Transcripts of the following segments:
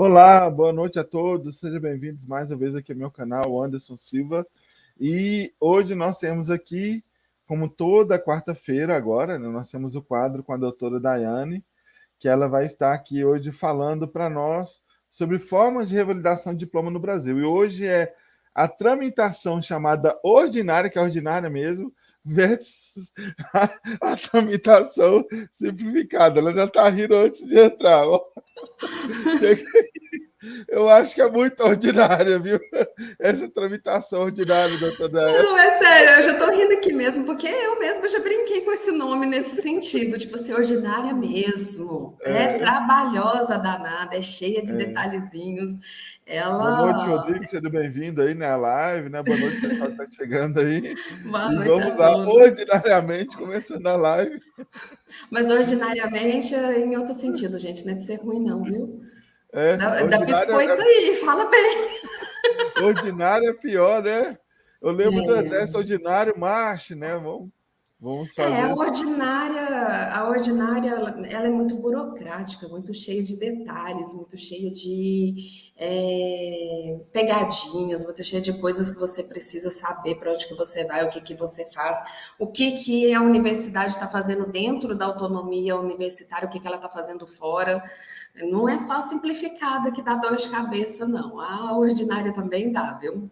Olá, boa noite a todos, sejam bem-vindos mais uma vez aqui ao meu canal, Anderson Silva. E hoje nós temos aqui, como toda quarta-feira agora, né, nós temos o quadro com a doutora Daiane, que ela vai estar aqui hoje falando para nós sobre formas de revalidação de diploma no Brasil. E hoje é a tramitação chamada ordinária, que é ordinária mesmo, versus a tramitação simplificada. Ela já está rindo antes de entrar. Eu acho que é muito ordinária, viu? Essa tramitação ordinária, doutora Daiane. Não, é sério, eu já tô rindo aqui mesmo, porque eu mesma já brinquei com esse nome nesse sentido, tipo assim, ordinária mesmo. É trabalhosa danada, é cheia de detalhezinhos. Boa noite, Ela. Rodrigo. Seja bem-vindo aí na live, né? Boa noite, pessoal que está chegando aí. Boa E noite vamos a lá, todos. ordinariamente, começando a live. Mas ordinariamente é em outro sentido, gente, não é de ser ruim, não, viu? Dá Ordinária, biscoito aí, fala bem. ordinária é pior, né? Eu lembro do exército ordinário, marche, né? Vamos É, fazer isso. a ordinária, ela é muito burocrática, muito cheia de detalhes, muito cheia de pegadinhas, muito cheia de coisas que você precisa saber para onde que você vai, o que que você faz, o que que a universidade está fazendo dentro da autonomia universitária, o que que ela está fazendo fora. Não é só a simplificada que dá dor de cabeça, não. A ordinária também dá, viu?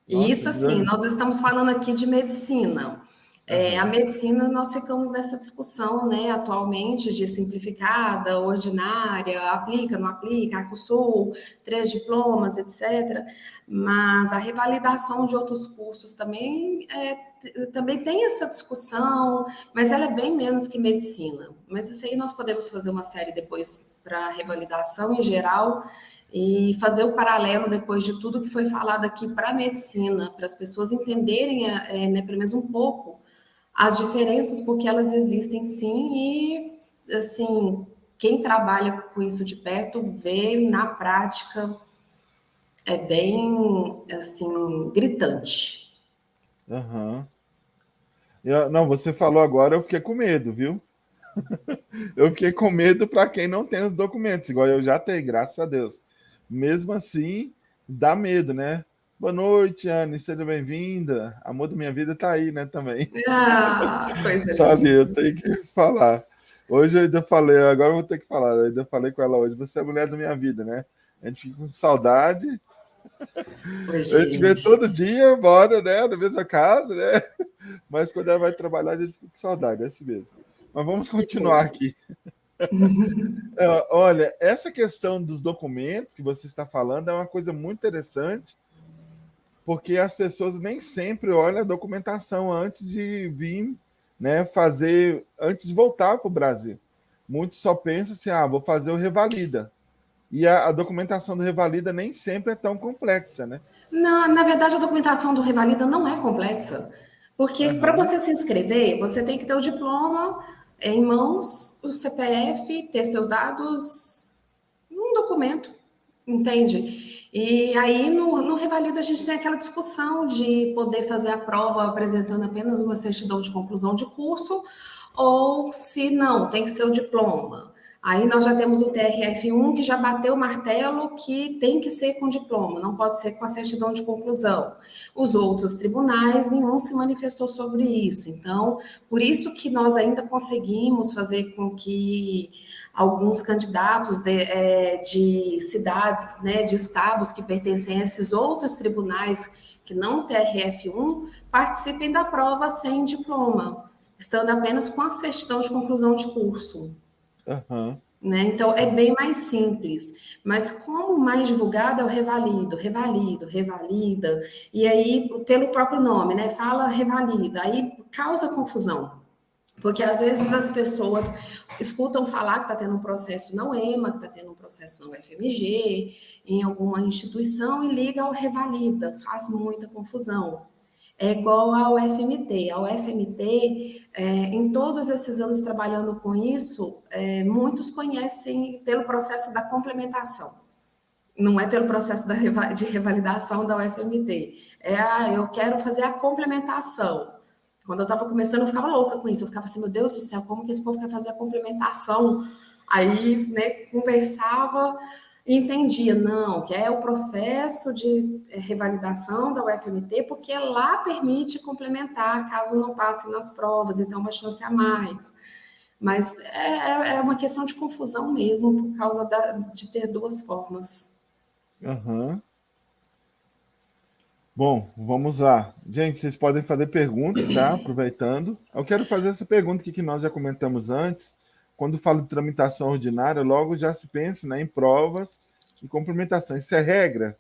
E Nossa, isso, assim, nós estamos falando aqui de medicina. A aham. medicina, nós ficamos nessa discussão, né, atualmente, de simplificada, ordinária, aplica, não aplica, Arcosul, 3 diplomas, etc. Mas a revalidação de outros cursos também, também tem essa discussão, mas ela é bem menos que medicina. Mas isso aí nós podemos fazer uma série depois para revalidação em geral, e fazer o paralelo depois de tudo que foi falado aqui para a medicina, para as pessoas entenderem, né, pelo menos um pouco, as diferenças, porque elas existem sim, e assim, quem trabalha com isso de perto vê na prática, é bem assim, gritante. Aham. Não, você falou agora, eu fiquei com medo, viu? Eu fiquei com medo para quem não tem os documentos, igual eu já tenho, graças a Deus. Mesmo assim, dá medo, né? Boa noite, Anne, seja bem-vinda. Amor da minha vida tá aí, né, também. Ah, coisa Sabe, linda. eu tenho que falar. Hoje eu ainda falei, agora eu vou ter que falar. Eu ainda falei com ela hoje, você é a mulher da minha vida, né? A gente fica com saudade, Oi, a gente vê gente. todo dia, mora, né, na mesma casa, né? Mas quando ela vai trabalhar, a gente fica com saudade, é assim mesmo. Mas vamos Que continuar fofo. aqui. Olha, essa questão dos documentos que você está falando é uma coisa muito interessante, porque as pessoas nem sempre olham a documentação antes de vir, né, fazer, antes de voltar para o Brasil. Muitos só pensam assim, vou fazer o Revalida. E a documentação do Revalida nem sempre é tão complexa, né? Na verdade, a documentação do Revalida não é complexa, porque para Aham, você se inscrever, você tem que ter o diploma em mãos, o CPF, ter seus dados, um documento, entende? E aí no Revalida a gente tem aquela discussão de poder fazer a prova apresentando apenas uma certidão de conclusão de curso, ou se não, tem que ser o diploma. Aí nós já temos o TRF1 que já bateu o martelo que tem que ser com diploma, não pode ser com a certidão de conclusão. Os outros tribunais, nenhum se manifestou sobre isso. Então, por isso que nós ainda conseguimos fazer com que alguns candidatos de cidades, né, de estados que pertencem a esses outros tribunais que não TRF1 participem da prova sem diploma, estando apenas com a certidão de conclusão de curso. aham. Né? Então é bem mais simples, mas como mais divulgado é o revalido, revalido, revalida, e aí pelo próprio nome, né? Fala revalida, aí causa confusão, porque às vezes as pessoas escutam falar que está tendo um processo na UEMA, que está tendo um processo na UFMG, em alguma instituição e liga ao revalida, faz muita confusão. É igual ao UFMT. A UFMT, em todos esses anos trabalhando com isso, muitos conhecem pelo processo da complementação. Não é pelo processo de revalidação da UFMT. Eu quero fazer a complementação. Quando eu estava começando, eu ficava louca com isso. Eu ficava assim, meu Deus do céu, como que esse povo quer fazer a complementação? Aí, né, conversava. entendia, não, que é o processo de revalidação da UFMT, porque lá permite complementar, caso não passe nas provas, então uma chance a mais. Mas é uma questão de confusão mesmo, por causa de ter duas formas. Aham. Bom, vamos lá. Gente, vocês podem fazer perguntas, tá? Aproveitando. Eu quero fazer essa pergunta aqui que nós já comentamos antes. Quando falo de tramitação ordinária, logo já se pensa, né, em provas e complementação. Isso é regra?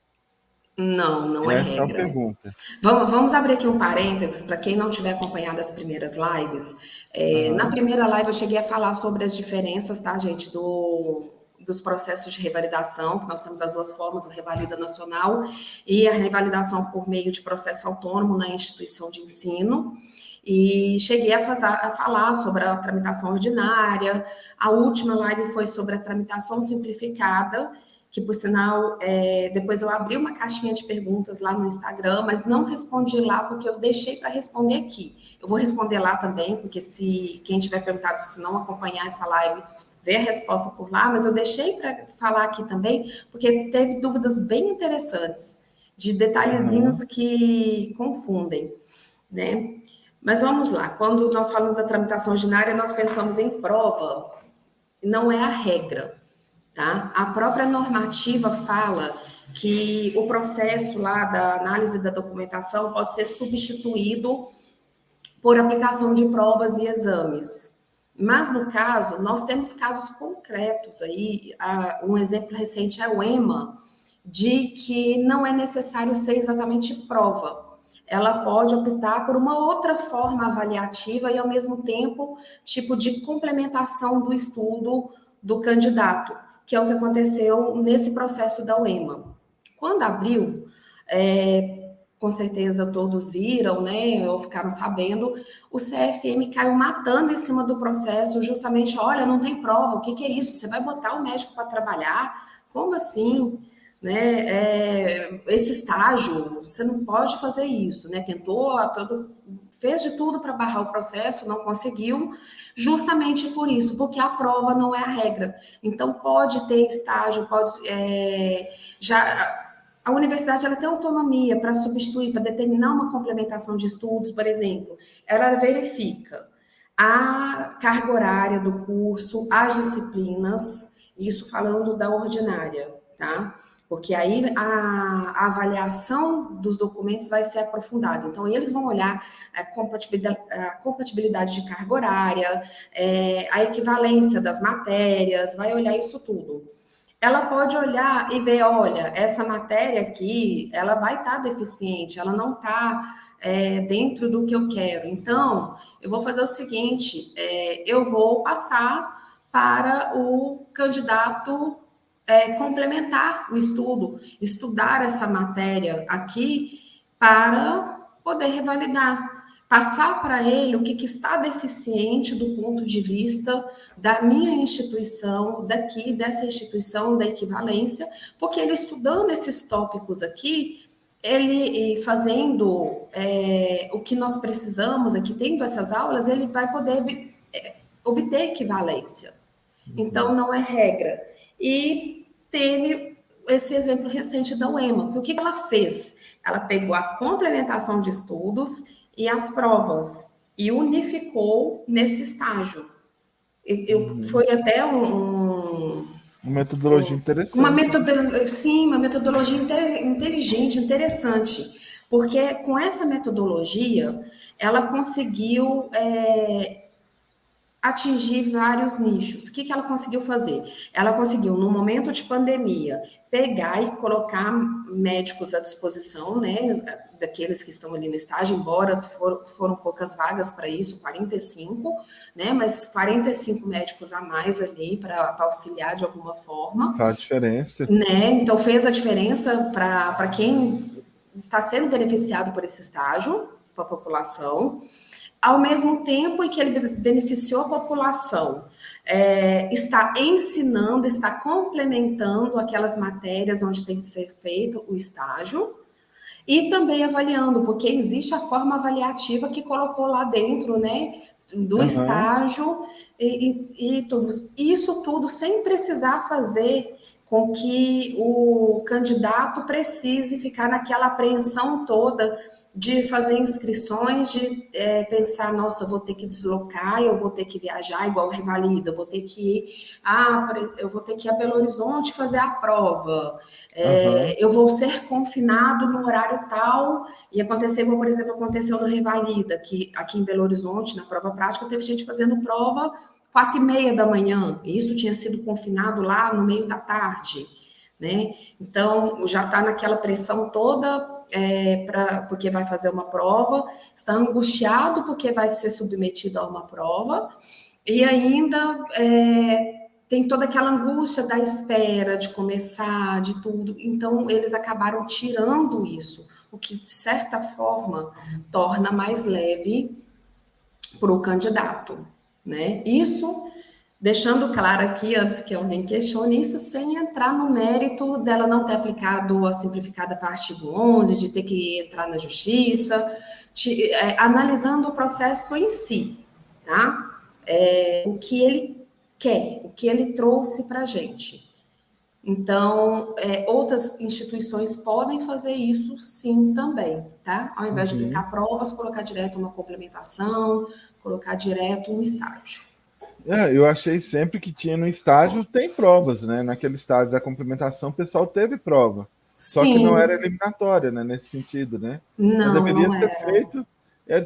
Não, não é Essa é a regra. pergunta. Vamos abrir aqui um parênteses para quem não tiver acompanhado as primeiras lives. Na Aham, primeira live eu cheguei a falar sobre as diferenças, tá, gente, dos processos de revalidação, que nós temos as duas formas, o Revalida Nacional e a revalidação por meio de processo autônomo na instituição de ensino. E cheguei a falar sobre a tramitação ordinária. A última live foi sobre a tramitação simplificada, que por sinal, depois eu abri uma caixinha de perguntas lá no Instagram, mas não respondi lá porque eu deixei para responder aqui. Eu vou responder lá também, porque se quem tiver perguntado, se não acompanhar essa live, ver a resposta por lá, mas eu deixei para falar aqui também, porque teve dúvidas bem interessantes, de detalhezinhos aham, que confundem, né? Mas vamos lá, quando nós falamos da tramitação ordinária, nós pensamos em prova, não é a regra. Tá? A própria normativa fala que o processo lá da análise da documentação pode ser substituído por aplicação de provas e exames. Mas, no caso, nós temos casos concretos aí, um exemplo recente é o EMA, de que não é necessário ser exatamente prova. Ela pode optar por uma outra forma avaliativa e, ao mesmo tempo, tipo de complementação do estudo do candidato, que é o que aconteceu nesse processo da UEMA. Quando abriu, com certeza todos viram, né, ou ficaram sabendo, o CFM caiu matando em cima do processo, justamente, olha, não tem prova, o que é isso? Você vai botar o médico para trabalhar? Como assim? Né, esse estágio, você não pode fazer isso, né? Tentou, fez de tudo para barrar o processo, não conseguiu, justamente por isso, porque a prova não é a regra. Então, pode ter estágio, pode já a universidade ela tem autonomia para substituir, para determinar uma complementação de estudos, por exemplo. Ela verifica a carga horária do curso, as disciplinas, isso falando da ordinária, tá? Porque aí a avaliação dos documentos vai ser aprofundada. Então, eles vão olhar a compatibilidade de carga horária, a equivalência das matérias, vai olhar isso tudo. Ela pode olhar e ver, olha, essa matéria aqui, ela vai estar deficiente, ela não está dentro do que eu quero. Então, eu vou fazer o seguinte, eu vou passar para o candidato complementar o estudo, estudar essa matéria aqui para poder revalidar, passar para ele o que está deficiente do ponto de vista da minha instituição, daqui, dessa instituição, da equivalência, porque ele estudando esses tópicos aqui, ele fazendo o que nós precisamos aqui, tendo essas aulas, ele vai poder obter equivalência. Então, não é regra. E teve esse exemplo recente da UEMA, que o que ela fez? Ela pegou a complementação de estudos e as provas e unificou nesse estágio. uhum. Foi até Uma metodologia uma interessante, né? metodologia, sim, uma metodologia inteligente, interessante, porque com essa metodologia ela conseguiu atingir vários nichos. O que ela conseguiu fazer? Ela conseguiu, no momento de pandemia, pegar e colocar médicos à disposição, né, daqueles que estão ali no estágio, embora foram poucas vagas para isso, 45, né, mas 45 médicos a mais ali para auxiliar de alguma forma, Faz diferença. né? Então fez a diferença para quem está sendo beneficiado por esse estágio, para a população ao mesmo tempo em que ele beneficiou a população, está ensinando, está complementando aquelas matérias onde tem que ser feito o estágio, e também avaliando, porque existe a forma avaliativa que colocou lá dentro, né, do Aham, estágio e tudo. Isso tudo sem precisar fazer com que o candidato precise ficar naquela apreensão toda de fazer inscrições, de pensar, nossa, eu vou ter que deslocar, eu vou ter que viajar igual revalida, eu vou ter que ir a Belo Horizonte fazer a prova, Aham. eu vou ser confinado no horário tal, e por exemplo, aconteceu no Revalida, que aqui em Belo Horizonte, na prova prática, teve gente fazendo prova 4h30 da manhã, e isso tinha sido confinado lá no meio da tarde, né? Então, já está naquela pressão toda, porque vai fazer uma prova, está angustiado porque vai ser submetido a uma prova, e ainda tem toda aquela angústia da espera, de começar, de tudo. Então, eles acabaram tirando isso, o que, de certa forma, torna mais leve para o candidato, né? Isso, deixando claro aqui, antes que alguém questione isso, sem entrar no mérito dela não ter aplicado a simplificada parte artigo 11, de ter que entrar na justiça, analisando o processo em si, tá? O que ele quer, o que ele trouxe para a gente. Então, outras instituições podem fazer isso sim também, tá? Ao invés de Uhum. aplicar provas, colocar direto uma complementação, colocar direto um estágio. Eu achei sempre que tinha no estágio, tem provas, né? Naquele estágio da complementação, o pessoal teve prova. Só que não era Sim, eliminatória, né? Nesse sentido, né? Mas não, deveria não ser é. feito,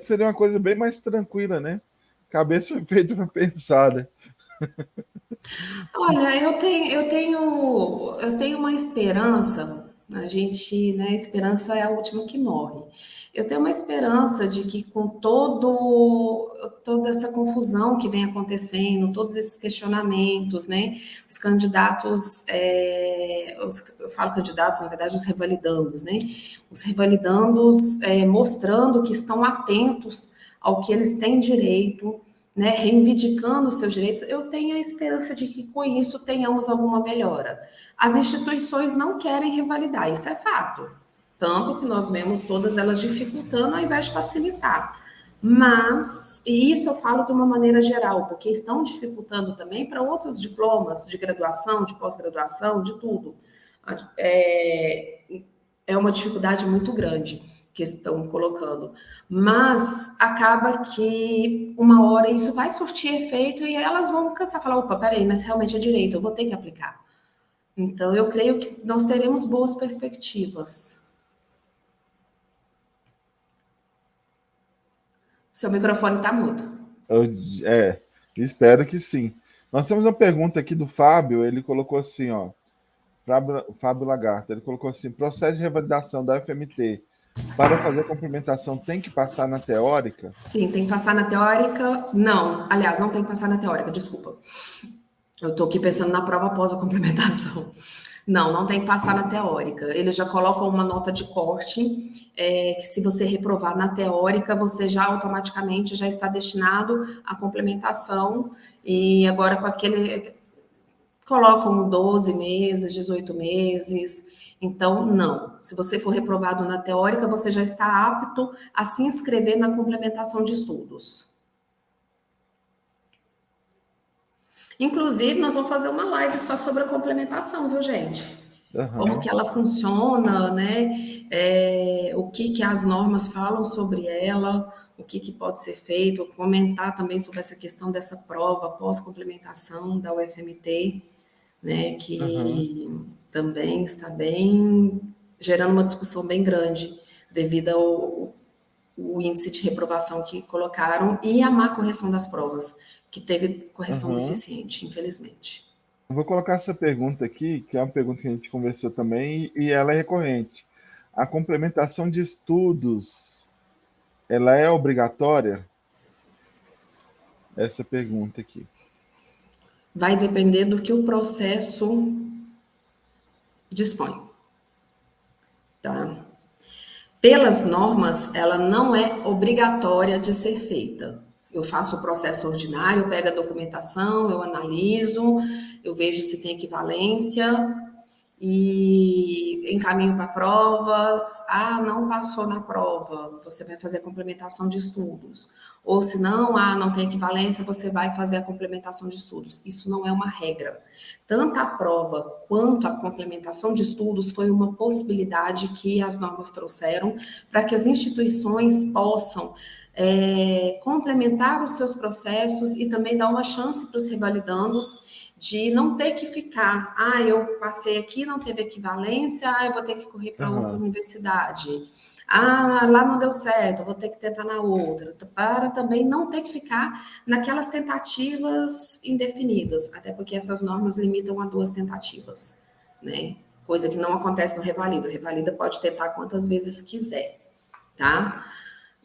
seria uma coisa bem mais tranquila, né? Cabeça foi feita para pensar, né? Olha, eu tenho uma esperança. A gente, né, esperança é a última que morre. Eu tenho uma esperança de que com toda essa confusão que vem acontecendo, todos esses questionamentos, né, os candidatos, eu falo candidatos, na verdade, os revalidandos, né, os revalidandos mostrando que estão atentos ao que eles têm direito, né, reivindicando os seus direitos, eu tenho a esperança de que com isso tenhamos alguma melhora. As instituições não querem revalidar, isso é fato. Tanto que nós vemos todas elas dificultando ao invés de facilitar. Mas, e isso eu falo de uma maneira geral, porque estão dificultando também para outros diplomas de graduação, de pós-graduação, de tudo. É, é uma dificuldade muito grande que estão colocando. Mas acaba que uma hora isso vai surtir efeito e elas vão cansar, falar, opa, peraí, mas realmente é direito, eu vou ter que aplicar. Então, eu creio que nós teremos boas perspectivas. Seu microfone está mudo. Eu, é, espero que sim. Nós temos uma pergunta aqui do Fábio, ele colocou assim, ó. Fábio Lagarto, ele colocou assim: processo de revalidação da FMT para fazer a complementação tem que passar na teórica? Sim, tem que passar na teórica. Não, aliás, não tem que passar na teórica, desculpa. Eu estou aqui pensando na prova após a complementação. Não, não tem que passar na teórica. Eles já colocam uma nota de corte, que se você reprovar na teórica, você já automaticamente já está destinado à complementação. E agora com aquele. Colocam 12 meses, 18 meses. Então, não. Se você for reprovado na teórica, você já está apto a se inscrever na complementação de estudos. Inclusive, nós vamos fazer uma live só sobre a complementação, viu, gente? Como Aham, que ela funciona, né? O que que as normas falam sobre ela, o que que pode ser feito, comentar também sobre essa questão dessa prova pós-complementação da UFMT, né? aham. Que também está bem gerando uma discussão bem grande devido ao o índice de reprovação que colocaram e a má correção das provas, que teve correção Aham. deficiente, infelizmente. Eu vou colocar essa pergunta aqui, que é uma pergunta que a gente conversou também, e ela é recorrente. A complementação de estudos, ela é obrigatória? Essa pergunta aqui. Vai depender do que o processo dispõe, tá? Pelas normas, ela não é obrigatória de ser feita. Eu faço o processo ordinário, eu pego a documentação, eu analiso, eu vejo se tem equivalência e encaminho para provas. Ah, não passou na prova, você vai fazer a complementação de estudos. Ou se não, não tem equivalência, você vai fazer a complementação de estudos. Isso não é uma regra. Tanto a prova quanto a complementação de estudos foi uma possibilidade que as normas trouxeram para que as instituições possam complementar os seus processos e também dar uma chance para os revalidandos de não ter que ficar, eu passei aqui, não teve equivalência, eu vou ter que correr para outra universidade. Lá não deu certo, vou ter que tentar na outra, para também não ter que ficar naquelas tentativas indefinidas, até porque essas normas limitam a 2 tentativas, né? Coisa que não acontece no revalida. O revalida pode tentar quantas vezes quiser, tá?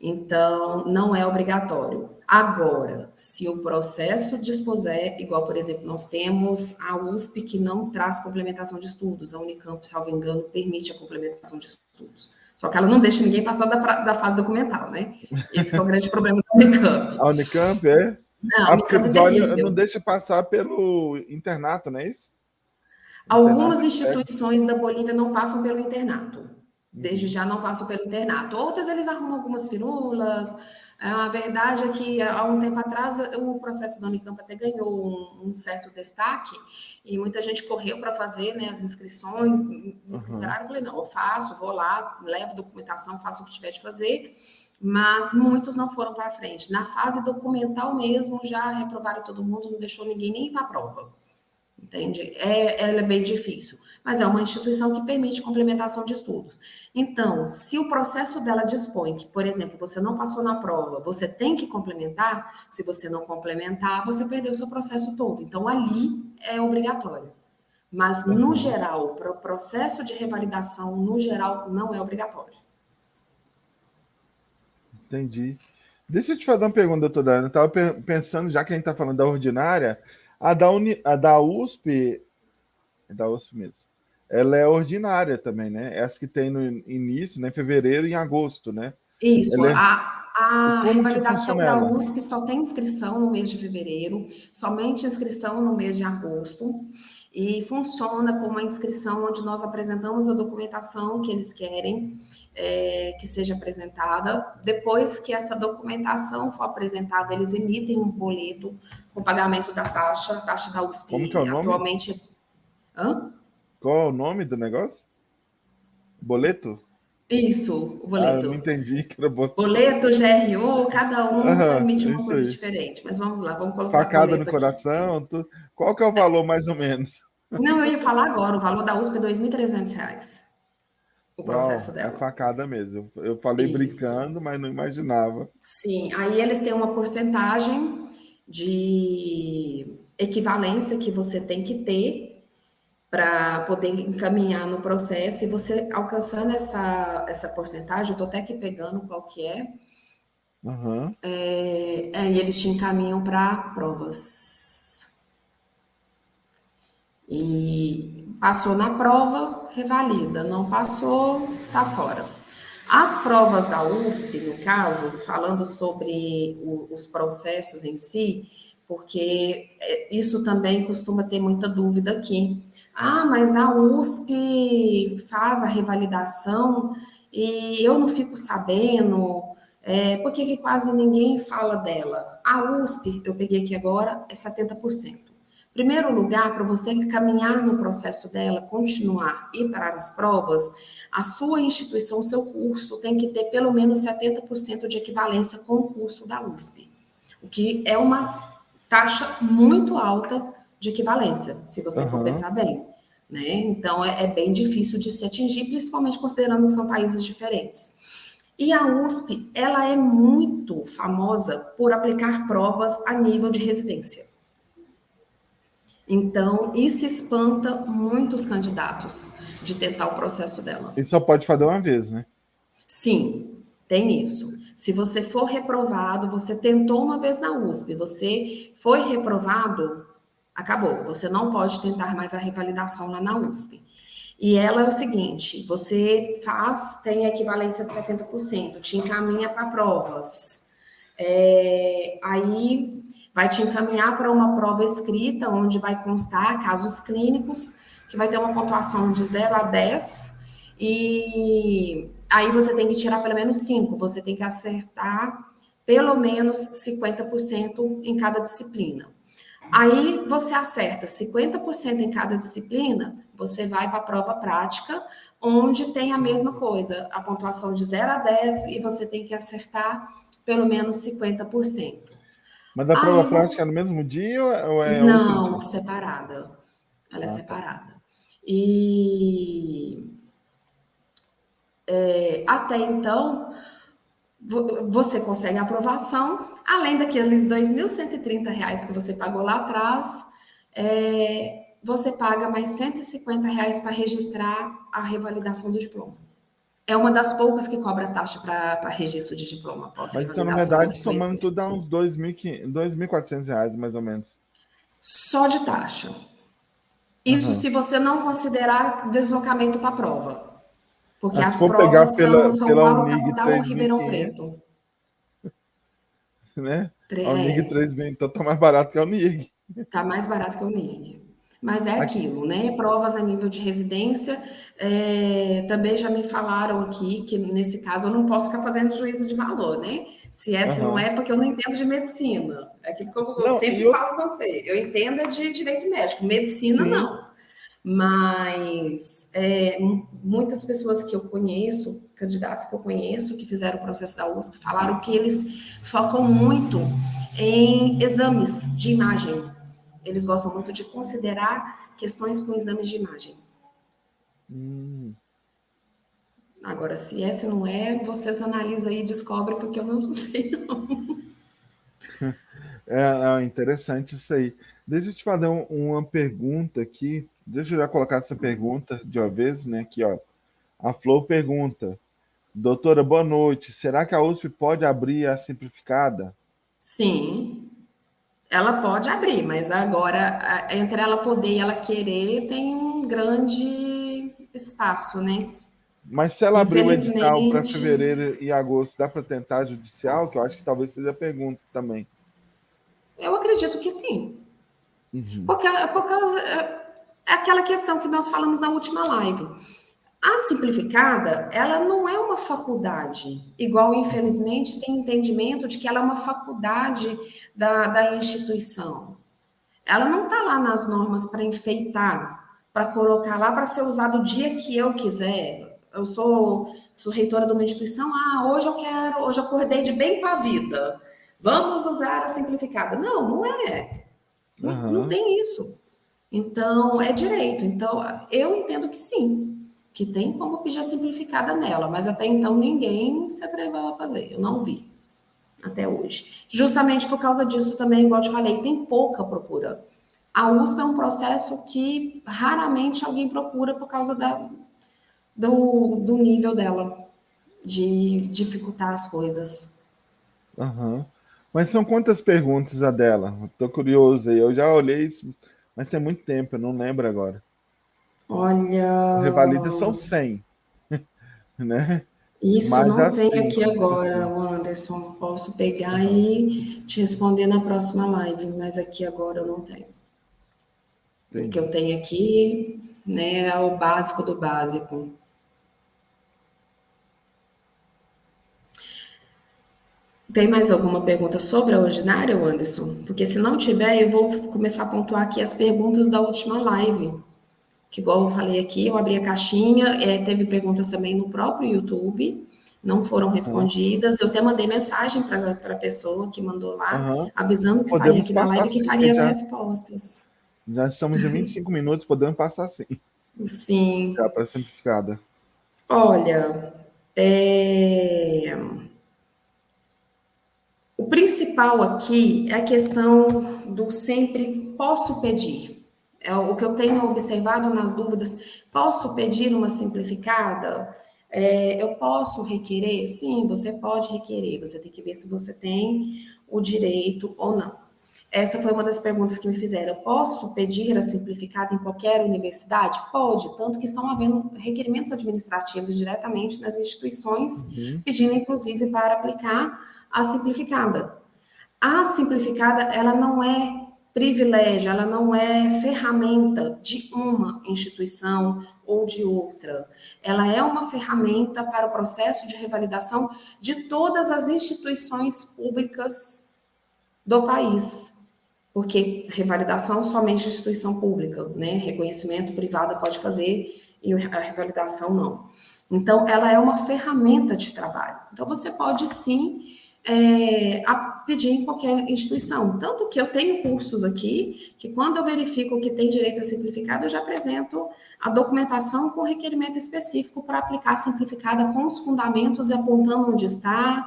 Então, não é obrigatório. Agora, se o processo dispuser, igual, por exemplo, nós temos a USP que não traz complementação de estudos, a Unicamp, salvo engano, permite a complementação de estudos. Só que ela não deixa ninguém passar da fase documental, né? Esse é o grande problema da Unicamp. A Unicamp, é? Não, a porque Unicamp é terrível. não deixa passar pelo internato, não é isso? Algumas instituições da Bolívia não passam pelo internato. Desde já não passam pelo internato. Outras, eles arrumam algumas firulas. A verdade é que, há um tempo atrás, o processo da Unicamp até ganhou um certo destaque e muita gente correu para fazer, né, as inscrições. Eu falei, não, eu faço, vou lá, levo documentação, faço o que tiver de fazer, mas muitos não foram para frente. Na fase documental mesmo, já reprovaram todo mundo, não deixou ninguém nem ir para a prova. Entende? Ela é bem difícil, mas é uma instituição que permite complementação de estudos. Então, se o processo dela dispõe que, por exemplo, você não passou na prova, você tem que complementar, se você não complementar, você perdeu o seu processo todo. Então, ali é obrigatório. Mas, no geral, para o processo de revalidação, no geral, não é obrigatório. Entendi. Deixa eu te fazer uma pergunta, doutora Ana. Eu estava pensando, já que a gente está falando da ordinária, a da USP, é da USP mesmo, ela é ordinária também, né? Essa que tem no início, né? Em fevereiro e em agosto, né? Isso, a Como que revalidação funciona da ela? USP só tem inscrição no mês de fevereiro, somente inscrição no mês de agosto, e funciona como uma inscrição onde nós apresentamos a documentação que eles querem que seja apresentada. Depois que essa documentação for apresentada, eles emitem um boleto com pagamento da taxa, a taxa da USP Como que é o nome? atualmente... Qual é o nome do negócio? Boleto? Isso, o Eu boleto. não entendi que era boleto. Boleto, GRU, cada um emite uma Isso coisa aí. diferente. Mas vamos lá, vamos colocar Facada no boleto aqui. coração. Qual que é o valor, mais ou menos? Não, eu ia falar agora, o valor da USP é R$ 2.300, o processo Uau, é dela. facada mesmo. Eu falei Isso. brincando, mas não imaginava. Sim, aí eles têm uma porcentagem de equivalência que você tem que ter para poder encaminhar no processo, e você alcançando essa porcentagem, eu estou até aqui pegando qual que é, e eles te encaminham para provas. E passou na prova, revalida. Não passou, tá fora. As provas da USP, no caso, falando sobre os processos em si, porque isso também costuma ter muita dúvida aqui. Mas a USP faz a revalidação e eu não fico sabendo. Por que quase ninguém fala dela? A USP, eu peguei aqui agora, é 70%. Primeiro lugar, para você caminhar no processo dela, continuar e parar as provas, a sua instituição, o seu curso, tem que ter pelo menos 70% de equivalência com o curso da USP, o que é uma taxa muito alta de equivalência, se você for pensar bem, né? Então, é bem difícil de se atingir, principalmente considerando que são países diferentes. E a USP, ela é muito famosa por aplicar provas a nível de residência. Então, isso espanta muitos candidatos de tentar o processo dela. E só pode fazer uma vez, né? Sim, tem isso. Se você for reprovado, você tentou uma vez na USP, você foi reprovado, acabou. Você não pode tentar mais a revalidação lá na USP. E ela é o seguinte, você tem a equivalência de 70%, te encaminha para provas. Aí vai te encaminhar para uma prova escrita, onde vai constar casos clínicos, que vai ter uma pontuação de 0 a 10, e aí você tem que tirar pelo menos 5, você tem que acertar pelo menos 50% em cada disciplina. Aí você acerta 50% em cada disciplina, você vai para a prova prática, onde tem a mesma coisa, a pontuação de 0 a 10 e você tem que acertar pelo menos 50%. Mas a prova Aí prática você... é no mesmo dia ou é outro Não, dia? separada. Ela é Ah, tá. separada. E até então, você consegue a aprovação, além daqueles R$ 2.130 que você pagou lá atrás, você paga mais R$ 150 para registrar a revalidação do diploma. É uma das poucas que cobra taxa para registro de diploma após Mas então, na revalidação ou verdade, somando tudo, dá reconhecimento. uns 2.400 reais, mais ou menos. Só de taxa. Isso Aham. se você não considerar deslocamento para a prova. Porque Ah, se as for pegar provas são São pela Paulo, Unig capital ou Ribeirão 3.500, Preto. né? A Unig É, 3.000, então tá mais barato que a Unig. tá mais barato que o NIG. Mas é Aqui. aquilo, né? Provas a nível de residência. Também já me falaram aqui que, nesse caso, eu não posso ficar fazendo juízo de valor, né? Se é, se não Aham. é, porque eu não entendo de medicina. É aquilo que eu Não, sempre falo com você. Eu entendo é de direito médico, medicina sim. não. Mas muitas pessoas que eu conheço, candidatos que eu conheço, que fizeram o processo da USP, falaram que eles focam muito em exames de imagem. Eles gostam muito de considerar questões com exames de imagem. Hum. Agora, se esse não é, vocês analisam aí e descobrem, porque eu não sei, não. Interessante isso aí. Deixa eu te fazer uma pergunta aqui. Deixa eu já colocar essa pergunta de uma vez, né? Aqui, ó. A Flor pergunta: doutora, boa noite. Será que a USP pode abrir a simplificada? Sim, ela pode abrir, mas agora, entre ela poder e ela querer, tem um grande espaço, né? Mas se ela abrir o edital para Infelizmente, fevereiro e agosto, dá para tentar judicial? Que eu acho que talvez seja a pergunta também. eu acredito que sim. Uhum. Por causa, é aquela questão que nós falamos na última live. A simplificada, ela não é uma faculdade, igual, infelizmente, tem entendimento de que ela é uma faculdade da instituição. Ela não está lá nas normas para enfeitar, para colocar lá para ser usado o dia que eu quiser. Eu sou reitora de uma instituição, hoje eu acordei de bem com a vida. Vamos usar a simplificada. Não, não é. Não, não Aham. tem isso. Então, é direito. Então, eu entendo que sim, que tem como pedir a simplificada nela, mas até então ninguém se atreveu a fazer. Eu não vi até hoje. Justamente por causa disso também, igual eu te falei, tem pouca procura. A USP é um processo que raramente alguém procura por causa do nível dela, de dificultar as coisas. Aham. Mas são quantas perguntas a dela? Tô curioso aí. Eu já olhei isso, mas tem muito tempo, eu não lembro agora. O Revalida Olha, são 100, né? isso Mais não as tem 100 aqui que agora, esqueci. o Anderson. Posso pegar Aham. e te responder na próxima live, mas aqui agora eu não tenho. O que eu Entendi. tenho aqui, né, é o básico do básico. Tem mais alguma pergunta sobre a ordinária, Anderson? Porque se não tiver, eu vou começar a pontuar aqui as perguntas da última live. Que, igual eu falei aqui, eu abri a caixinha, teve perguntas também no próprio YouTube, não foram Aham. respondidas. Eu até mandei mensagem para a pessoa que mandou lá, Aham. avisando que estaria Podemos aqui na passar live e que sim, porque faria as respostas. já estamos em 25 minutos, podemos passar sim. Já Sim. para simplificada. Olha, o principal aqui é a questão do sempre posso pedir. É o que eu tenho observado nas dúvidas. Posso pedir uma simplificada? Eu posso requerer? Sim, você pode requerer. Você tem que ver se você tem o direito ou não. Essa foi uma das perguntas que me fizeram. Posso pedir a simplificada em qualquer universidade? Pode, tanto que estão havendo requerimentos administrativos diretamente nas instituições, Uhum. pedindo inclusive para aplicar a simplificada. A simplificada, ela não é. privilégio, ela não é ferramenta de uma instituição ou de outra. Ela é uma ferramenta para o processo de revalidação de todas as instituições públicas do país. Porque revalidação somente instituição pública, né? Reconhecimento privado pode fazer e a revalidação não. Então, ela é uma ferramenta de trabalho. Então, você pode sim pedir em qualquer instituição. Tanto que eu tenho cursos aqui, que quando eu verifico que tem direito a simplificado, eu já apresento a documentação com requerimento específico para aplicar a simplificada com os fundamentos e apontando onde está.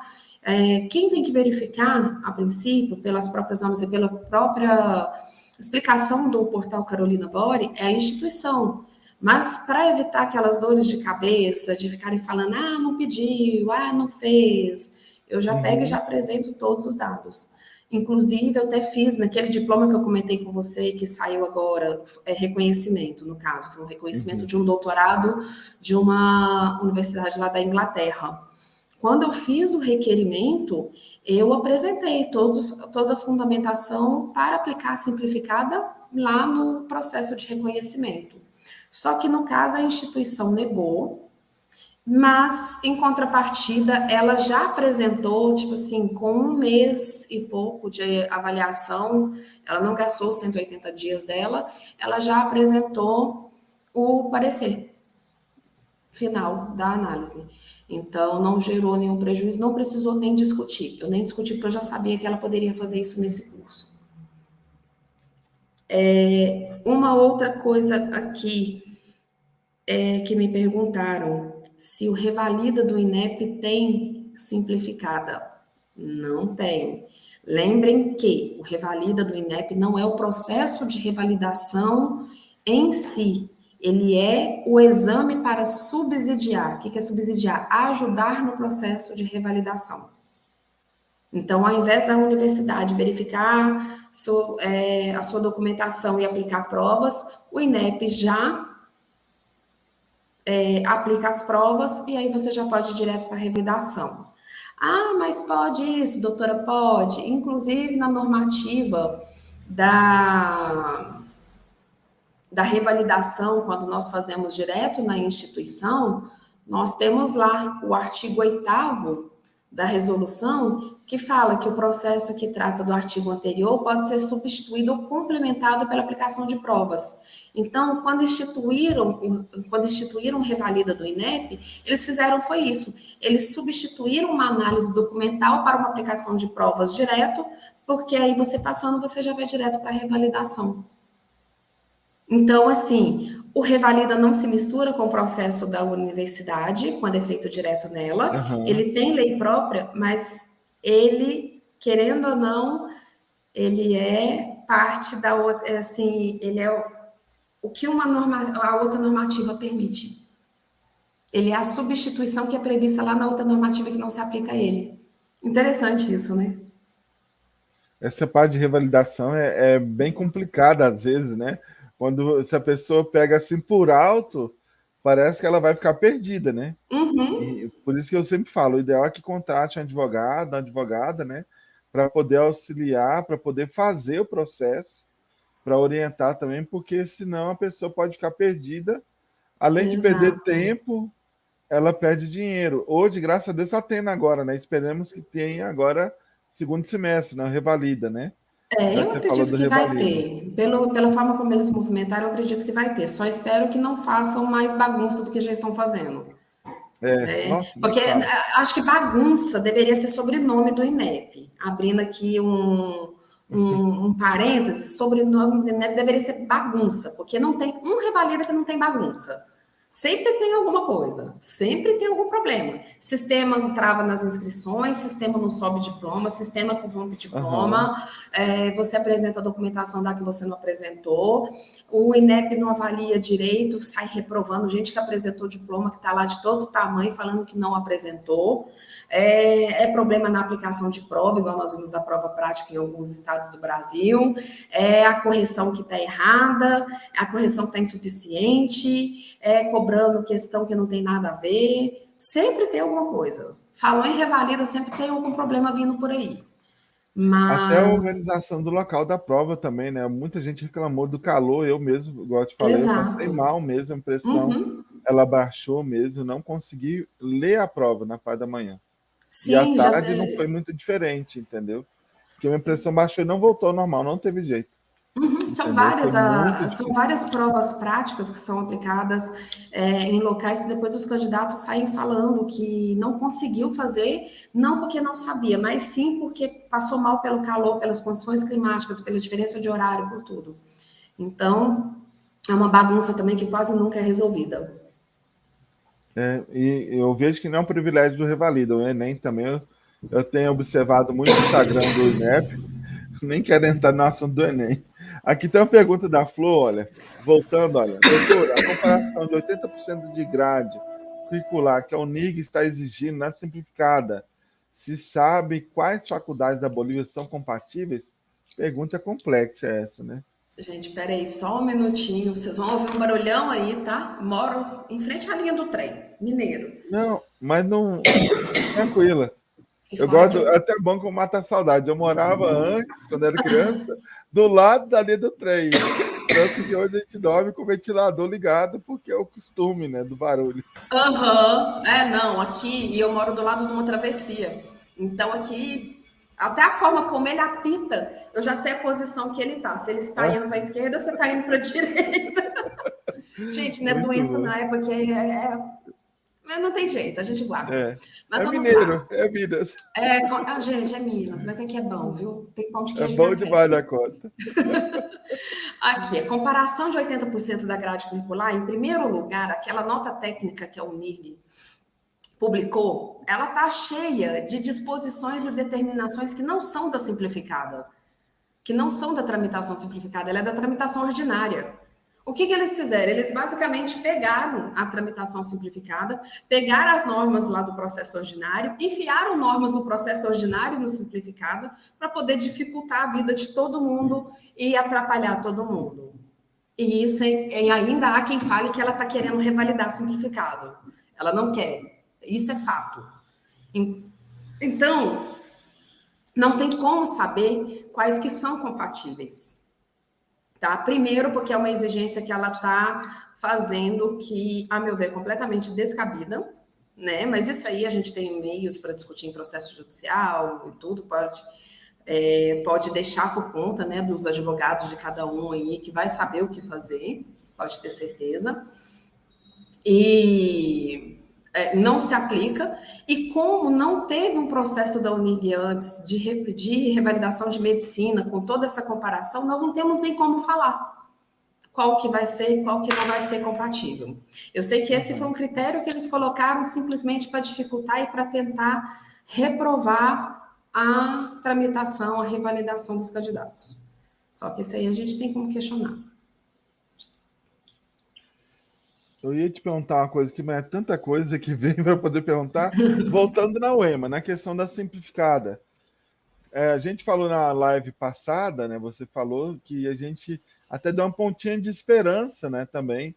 Quem tem que verificar, a princípio, pelas próprias normas e pela própria explicação do portal Carolina Bori, é a instituição. Mas para evitar aquelas dores de cabeça, de ficarem falando, não pediu, não fez, eu já pego e já apresento todos os dados. Inclusive, eu até fiz naquele diploma que eu comentei com você, que saiu agora, reconhecimento, no caso, foi um reconhecimento de um doutorado de uma universidade lá da Inglaterra. Quando eu fiz o requerimento, eu apresentei toda a fundamentação para aplicar a simplificada lá no processo de reconhecimento. Só que, no caso, a instituição negou, mas, em contrapartida, ela já apresentou, tipo assim, com 1 mês e pouco de avaliação, ela não gastou 180 dias dela, ela já apresentou o parecer final da análise. Então, não gerou nenhum prejuízo, não precisou nem discutir. Eu nem discuti porque eu já sabia que ela poderia fazer isso nesse curso. Uma outra coisa aqui que me perguntaram se o revalida do INEP tem simplificada. Não tem. Lembrem que o revalida do INEP não é o processo de revalidação em si, ele é o exame para subsidiar. O que é subsidiar? Ajudar no processo de revalidação. Então, ao invés da universidade verificar a sua documentação e aplicar provas, o INEP já aplica as provas e aí você já pode ir direto para a revalidação. Mas pode isso, doutora? Pode. Inclusive, na normativa da revalidação, quando nós fazemos direto na instituição, nós temos lá o artigo 8º da resolução, que fala que o processo que trata do artigo anterior pode ser substituído ou complementado pela aplicação de provas. Então, quando instituíram revalida do INEP, eles fizeram foi isso. Eles substituíram uma análise documental para uma aplicação de provas direto, porque aí você passando, você já vai direto para a revalidação. Então, assim, o revalida não se mistura com o processo da universidade, quando é feito direto nela. Ele tem lei própria, mas ele, querendo ou não, ele é parte da outra, assim, ele é o que a outra normativa permite. Ele é a substituição que é prevista lá na outra normativa que não se aplica a ele. Interessante isso, né? Essa parte de revalidação é bem complicada às vezes, né? Se a pessoa pega assim por alto, parece que ela vai ficar perdida, né? E por isso que eu sempre falo, o ideal é que contrate um advogado, uma advogada, né? Para poder auxiliar, para poder fazer o processo, para orientar também, porque senão a pessoa pode ficar perdida. Além de perder tempo, ela perde dinheiro. Hoje, graças a Deus, está tendo agora, né? Esperamos que tenha agora segundo semestre, na revalida, né? Eu acredito que vai ter. Pela forma como eles movimentaram, eu acredito que vai ter. Só espero que não façam mais bagunça do que já estão fazendo. Nossa, porque acho que bagunça deveria ser sobrenome do INEP. Abrindo aqui um parênteses, sobrenome do INEP deveria ser bagunça, porque não tem um revalida que não tem bagunça. Sempre tem alguma coisa, sempre tem algum problema. Sistema trava nas inscrições, sistema não sobe diploma, sistema corrompe diploma, você apresenta a documentação da que você não apresentou, o INEP não avalia direito, sai reprovando gente que apresentou diploma, que está lá de todo tamanho, falando que não apresentou. É problema na aplicação de prova, igual nós vimos da prova prática em alguns estados do Brasil, a correção que está errada, a correção que está insuficiente, cobrando questão que não tem nada a ver, sempre tem alguma coisa. Falou em revalida, sempre tem algum problema vindo por aí. Até a Mas, organização do local da prova também, né? Muita gente reclamou do calor, eu mesmo, igual eu te falei, eu passei exato. mal mesmo, a impressão, Uhum. ela baixou mesmo, não consegui ler a prova na parte da manhã. E à Sim, já. tarde não foi muito diferente, entendeu? Porque a minha pressão baixou e não voltou ao normal, não teve jeito, Uhum, entendeu? Foi muito são difícil. várias provas práticas que são aplicadas em locais que depois os candidatos saem falando que não conseguiu fazer, não porque não sabia, mas sim porque passou mal pelo calor, pelas condições climáticas, pela diferença de horário, por tudo. Então, é uma bagunça também que quase nunca é resolvida. E eu vejo que não é um privilégio do Revalida, o Enem também, eu tenho observado muito o Instagram do INEP, nem quero entrar no assunto do Enem. Aqui tem uma pergunta da Flor, olha, voltando, olha, doutor, a comparação de 80% de grade curricular que a Unig está exigindo na simplificada, se sabe quais faculdades da Bolívia são compatíveis? Pergunta complexa essa, né? Gente, peraí, só um minutinho. Vocês vão ouvir um barulhão aí, tá? Moro em frente à linha do trem, mineiro. Não, mas não, tranquila. E Eu fora que gosto, é até bom que mata a saudade. Eu morava antes, quando era criança, do lado da linha do trem. Tanto que hoje a gente dorme com o ventilador ligado, porque é o costume, né, do barulho. aham. É, não, aqui, e eu moro do lado de uma travessia. Então aqui, até a forma como ele apita, eu já sei a posição que ele tá. Se ele está Ah, indo para a esquerda ou se está indo para a direita. Gente, não é muito doença, não, bom. é porque mas não tem jeito, a gente guarda. É, Mas é vamos mineiro, lá. é Minas. Gente, é Minas, mas aqui é bom, viu? Tem pão de É queijo e bom café. demais da conta. Aqui, a comparação de 80% da grade curricular, em primeiro lugar, aquela nota técnica que a Unirg publicou, ela está cheia de disposições e determinações que não são da simplificada, que não são da tramitação simplificada, ela é da tramitação ordinária. O que eles fizeram? Eles basicamente pegaram a tramitação simplificada, pegaram as normas lá do processo ordinário, enfiaram normas do processo ordinário no simplificada para poder dificultar a vida de todo mundo e atrapalhar todo mundo. E isso e ainda há quem fale que ela está querendo revalidar simplificado. Ela não quer. Isso é fato. Então, não tem como saber quais que são compatíveis. Tá? Primeiro, porque é uma exigência que ela está fazendo que, a meu ver, é completamente descabida, né? Mas isso aí a gente tem meios para discutir em processo judicial e tudo, pode deixar por conta, né, dos advogados de cada um aí, que vai saber o que fazer, pode ter certeza. E não se aplica. E como não teve um processo da Unirg antes de revalidação de medicina, com toda essa comparação, nós não temos nem como falar qual que vai ser e qual que não vai ser compatível. Eu sei que esse foi um Uhum. critério que eles colocaram simplesmente para dificultar e para tentar reprovar a tramitação, a revalidação dos candidatos. Só que isso aí a gente tem como questionar. Eu ia te perguntar uma coisa que mas é tanta coisa que vem para poder perguntar. Voltando na UEMA, na questão da simplificada. A gente falou na live passada, né? Você falou que a gente até deu uma pontinha de esperança, né? Também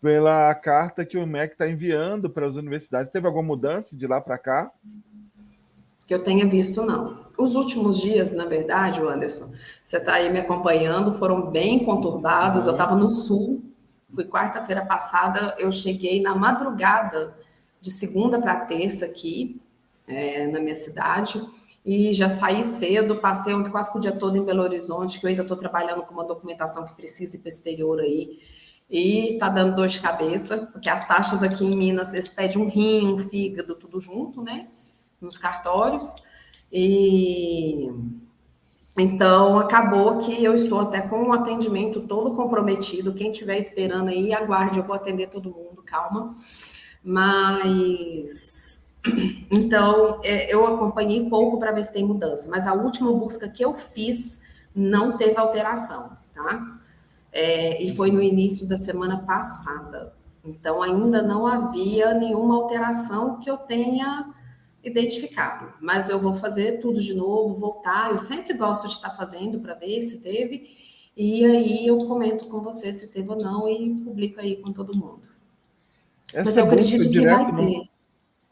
pela carta que o MEC está enviando para as universidades. Teve alguma mudança de lá para cá? Que eu tenha visto, não. Os últimos dias, na verdade, Anderson, você está aí me acompanhando, foram bem conturbados. Eu Uhum. estava no Sul, fui quarta-feira passada, eu cheguei na madrugada de segunda para terça aqui, na minha cidade, e já saí cedo, passei ontem quase que o dia todo em Belo Horizonte, que eu ainda estou trabalhando com uma documentação que precisa ir para o exterior aí, e tá dando dor de cabeça, porque as taxas aqui em Minas, eles pedem um rim, um fígado, tudo junto, né? Nos cartórios. E então acabou que eu estou até com o atendimento todo comprometido. Quem estiver esperando aí, aguarde, eu vou atender todo mundo, calma. Mas então eu acompanhei pouco para ver se tem mudança, mas a última busca que eu fiz não teve alteração, tá? E foi no início da semana passada. Então ainda não havia nenhuma alteração que eu tenha identificado, mas eu vou fazer tudo de novo, voltar. Eu sempre gosto de estar fazendo para ver se teve, e aí eu comento com você se teve ou não e publico aí com todo mundo. Mas Essa eu busca acredito que vai direto ter.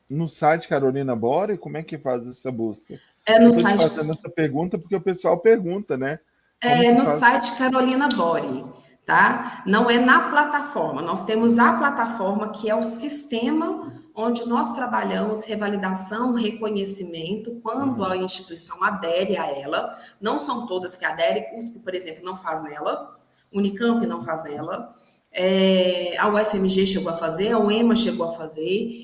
no site Carolina Bore, como é que faz essa busca? É Eu no estou te site, fazendo essa pergunta porque o pessoal pergunta, né? Como é que no faz? site Carolina Bore, tá? Não é na plataforma. Nós temos a plataforma que é o sistema onde nós trabalhamos revalidação, reconhecimento, quando a Uhum. instituição adere a ela. Não são todas que aderem. USP, por exemplo, não faz nela. Unicamp não faz nela. A UFMG chegou a fazer, a UEMA chegou a fazer.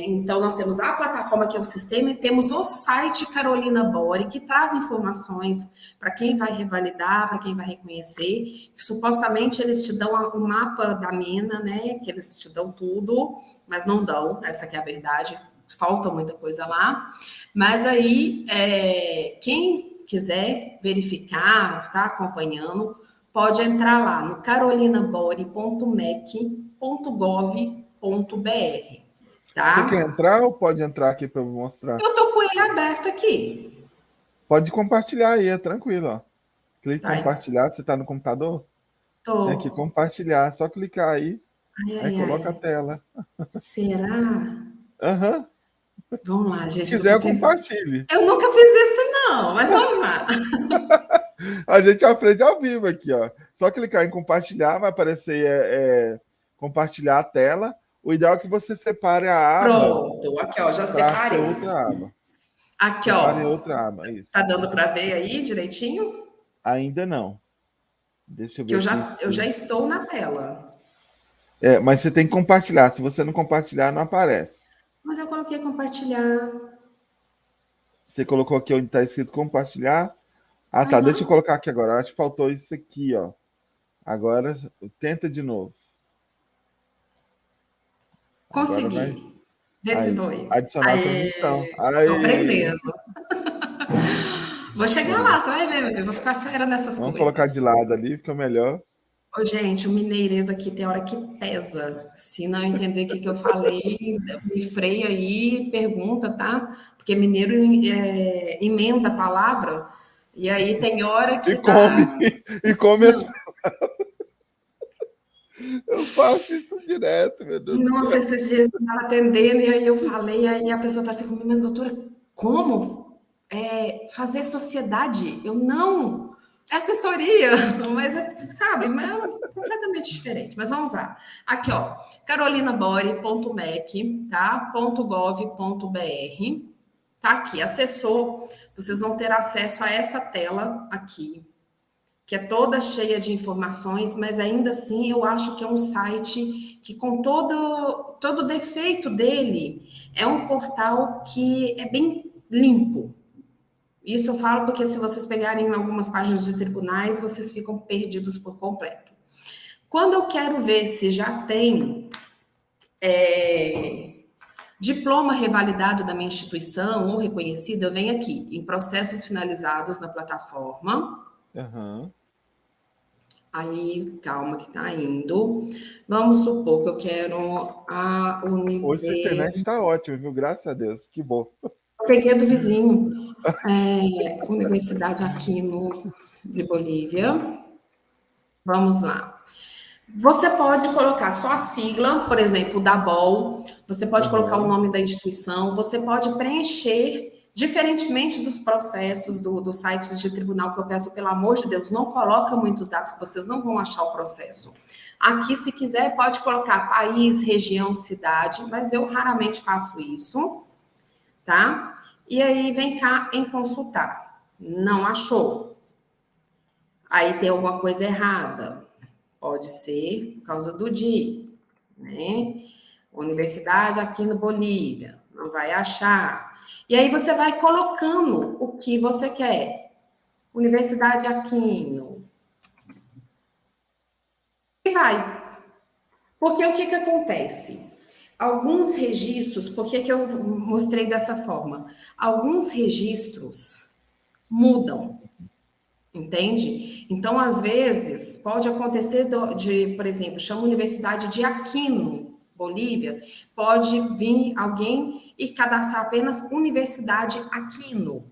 Então, nós temos a plataforma que é o sistema e temos o site Carolina Bore, que traz informações para quem vai revalidar, para quem vai reconhecer. Supostamente eles te dão o mapa da mina, né? Que eles te dão tudo, mas não dão, essa que é a verdade. Falta muita coisa lá. Mas aí, quem quiser verificar, tá acompanhando, pode entrar lá no carolinabore.mec.gov.br, Você quer tá? entrar ou pode entrar aqui para eu mostrar? Eu tô com ele aberto aqui, Pode compartilhar aí, é tranquilo, ó. Clique em tá? compartilhar, você está no computador? Tem aqui Tô. compartilhar, só clicar aí, Ai, aí ai, ai. coloca a tela. Será? Aham. Vamos lá, Se gente. quiser, compartilhe. Eu nunca fiz isso, não, mas vamos lá. A gente aprende ao vivo aqui, ó. Só clicar em compartilhar, vai aparecer compartilhar a tela. O ideal é que você separe a aba Pronto, aqui, ó, já para ser separei. outra aba. Aqui, Separe em ó. outra aba, isso. Tá dando para ver aí direitinho? Ainda não. Deixa eu Que ver aqui eu já se. estou na tela. Mas você tem que compartilhar. Se você não compartilhar, não aparece. Mas eu coloquei compartilhar. Você colocou aqui onde está escrito compartilhar. Ah, tá. Deixa eu Aham. colocar aqui agora. Acho que faltou isso aqui, ó. Agora, tenta de novo. Agora vai. Consegui. Vê se Aí. foi. Adicionar transmissão. Aê, tô Aí. aprendendo. Vou chegar lá, você vai ver, meu filho. Vou ficar fera nessas Vamos colocar de coisas. lado ali, fica melhor. Ô, gente, o mineirês aqui tem hora que pesa. Se não entender o que eu falei, me freia aí, pergunta, tá? Porque mineiro emenda a palavra, e aí tem hora E que come, dá. e come as. Não, Eu faço isso direto, meu Deus do nossa, céu. esses dias eu estava atendendo, e aí eu falei, aí a pessoa está assim comigo, mas doutora, como fazer sociedade? Eu não. É assessoria, mas sabe, mas é completamente diferente. Mas vamos lá. Aqui, ó, carolinabore.mec, tá? .gov.br. Tá aqui, acessou, vocês vão ter acesso a essa tela aqui, que é toda cheia de informações, mas ainda assim eu acho que é um site que, com todo defeito dele, é um portal que é bem limpo. Isso eu falo porque se vocês pegarem algumas páginas de tribunais, vocês ficam perdidos por completo. Quando eu quero ver se já tem diploma revalidado da minha instituição ou reconhecido, eu venho aqui em processos finalizados na plataforma. Aham. Aí, calma que tá indo. Vamos supor que eu quero a Hoje a internet universidade. está ótima, viu? Graças a Deus. Que bom. Eu peguei a do vizinho. Universidade aqui de Bolívia. Vamos lá. Você pode colocar só a sigla, por exemplo, da BOL, você pode colocar o Aham. nome da instituição, você pode preencher, diferentemente dos processos dos sites de tribunal, que eu peço, pelo amor de Deus, não coloca muitos dados que vocês não vão achar o processo. Aqui, se quiser, pode colocar país, região, cidade, mas eu raramente faço isso, tá? E aí vem cá em consultar. Não achou? Aí tem alguma coisa errada. Pode ser por causa do dia, né? Universidade aqui no Bolívia, não vai achar. E aí você vai colocando o que você quer. Universidade Aquino. E vai. Porque o que, que acontece? Alguns registros, por que, que eu mostrei dessa forma? Alguns registros mudam, entende? Então, às vezes, pode acontecer por exemplo, chama Universidade de Aquino, Bolívia, pode vir alguém e cadastrar apenas Universidade Aquino,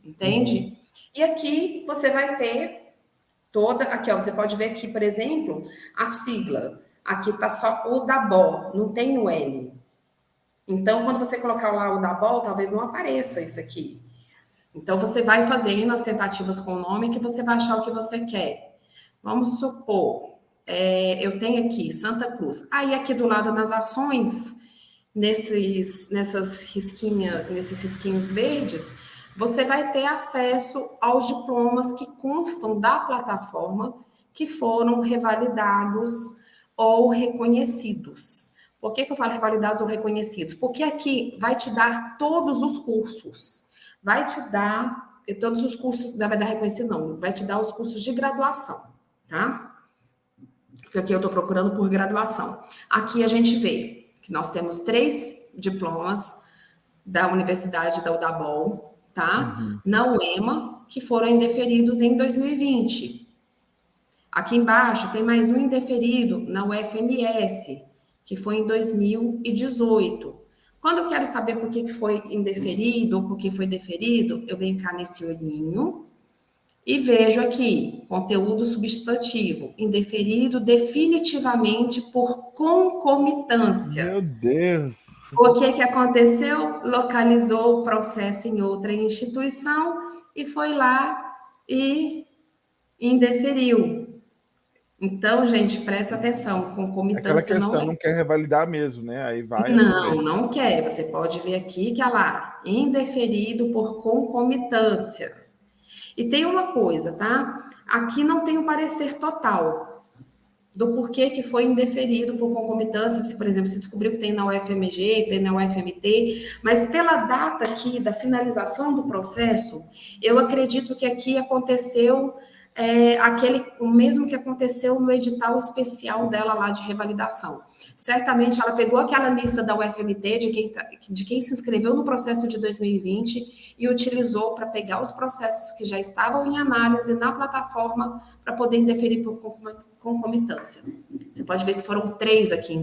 Uhum. entende? E aqui você vai ter aqui ó, você pode ver aqui, por exemplo, a sigla. Aqui tá só o da BO, não tem o L. Então, quando você colocar lá o da BOL, talvez não apareça isso aqui. Então, você vai fazendo as tentativas com o nome que você vai achar o que você quer. Vamos supor, eu tenho aqui Santa Cruz. Aí, aqui do lado nas ações, nesses risquinhos verdes, você vai ter acesso aos diplomas que constam da plataforma que foram revalidados ou reconhecidos. Por que eu falo revalidados ou reconhecidos? Porque aqui vai te dar todos os cursos. Vai te dar todos os cursos, na verdade, reconhecido não, vai te dar os cursos de graduação, tá? Porque aqui eu estou procurando por graduação. Aqui a gente vê que nós temos 3 diplomas da Universidade da UDABOL, tá? Na UEMA, que foram indeferidos em 2020. Aqui embaixo tem mais um indeferido na UFMS, que foi em 2018. Quando eu quero saber por que foi indeferido ou por que foi deferido, eu venho cá nesse olhinho e vejo aqui, conteúdo substantivo, indeferido definitivamente por concomitância. Meu Deus! O que aconteceu? Localizou o processo em outra instituição e foi lá e indeferiu. Então, gente, presta atenção, Aquela concomitância não questão é... não quer revalidar mesmo, né? Aí vai, Não, aproveita. não quer. Você pode ver aqui que, olha lá, indeferido por concomitância. E tem uma coisa, tá? Aqui não tem um parecer total do porquê que foi indeferido por concomitância, se, por exemplo, se descobriu que tem na UFMG, tem na UFMT, mas pela data aqui da finalização do processo, eu acredito que aqui aconteceu o mesmo que aconteceu no edital especial dela lá de revalidação. Certamente ela pegou aquela lista da UFMT de quem se inscreveu no processo de 2020 e utilizou para pegar os processos que já estavam em análise na plataforma para poder indeferir por concomitância. Você pode ver que foram 3 aqui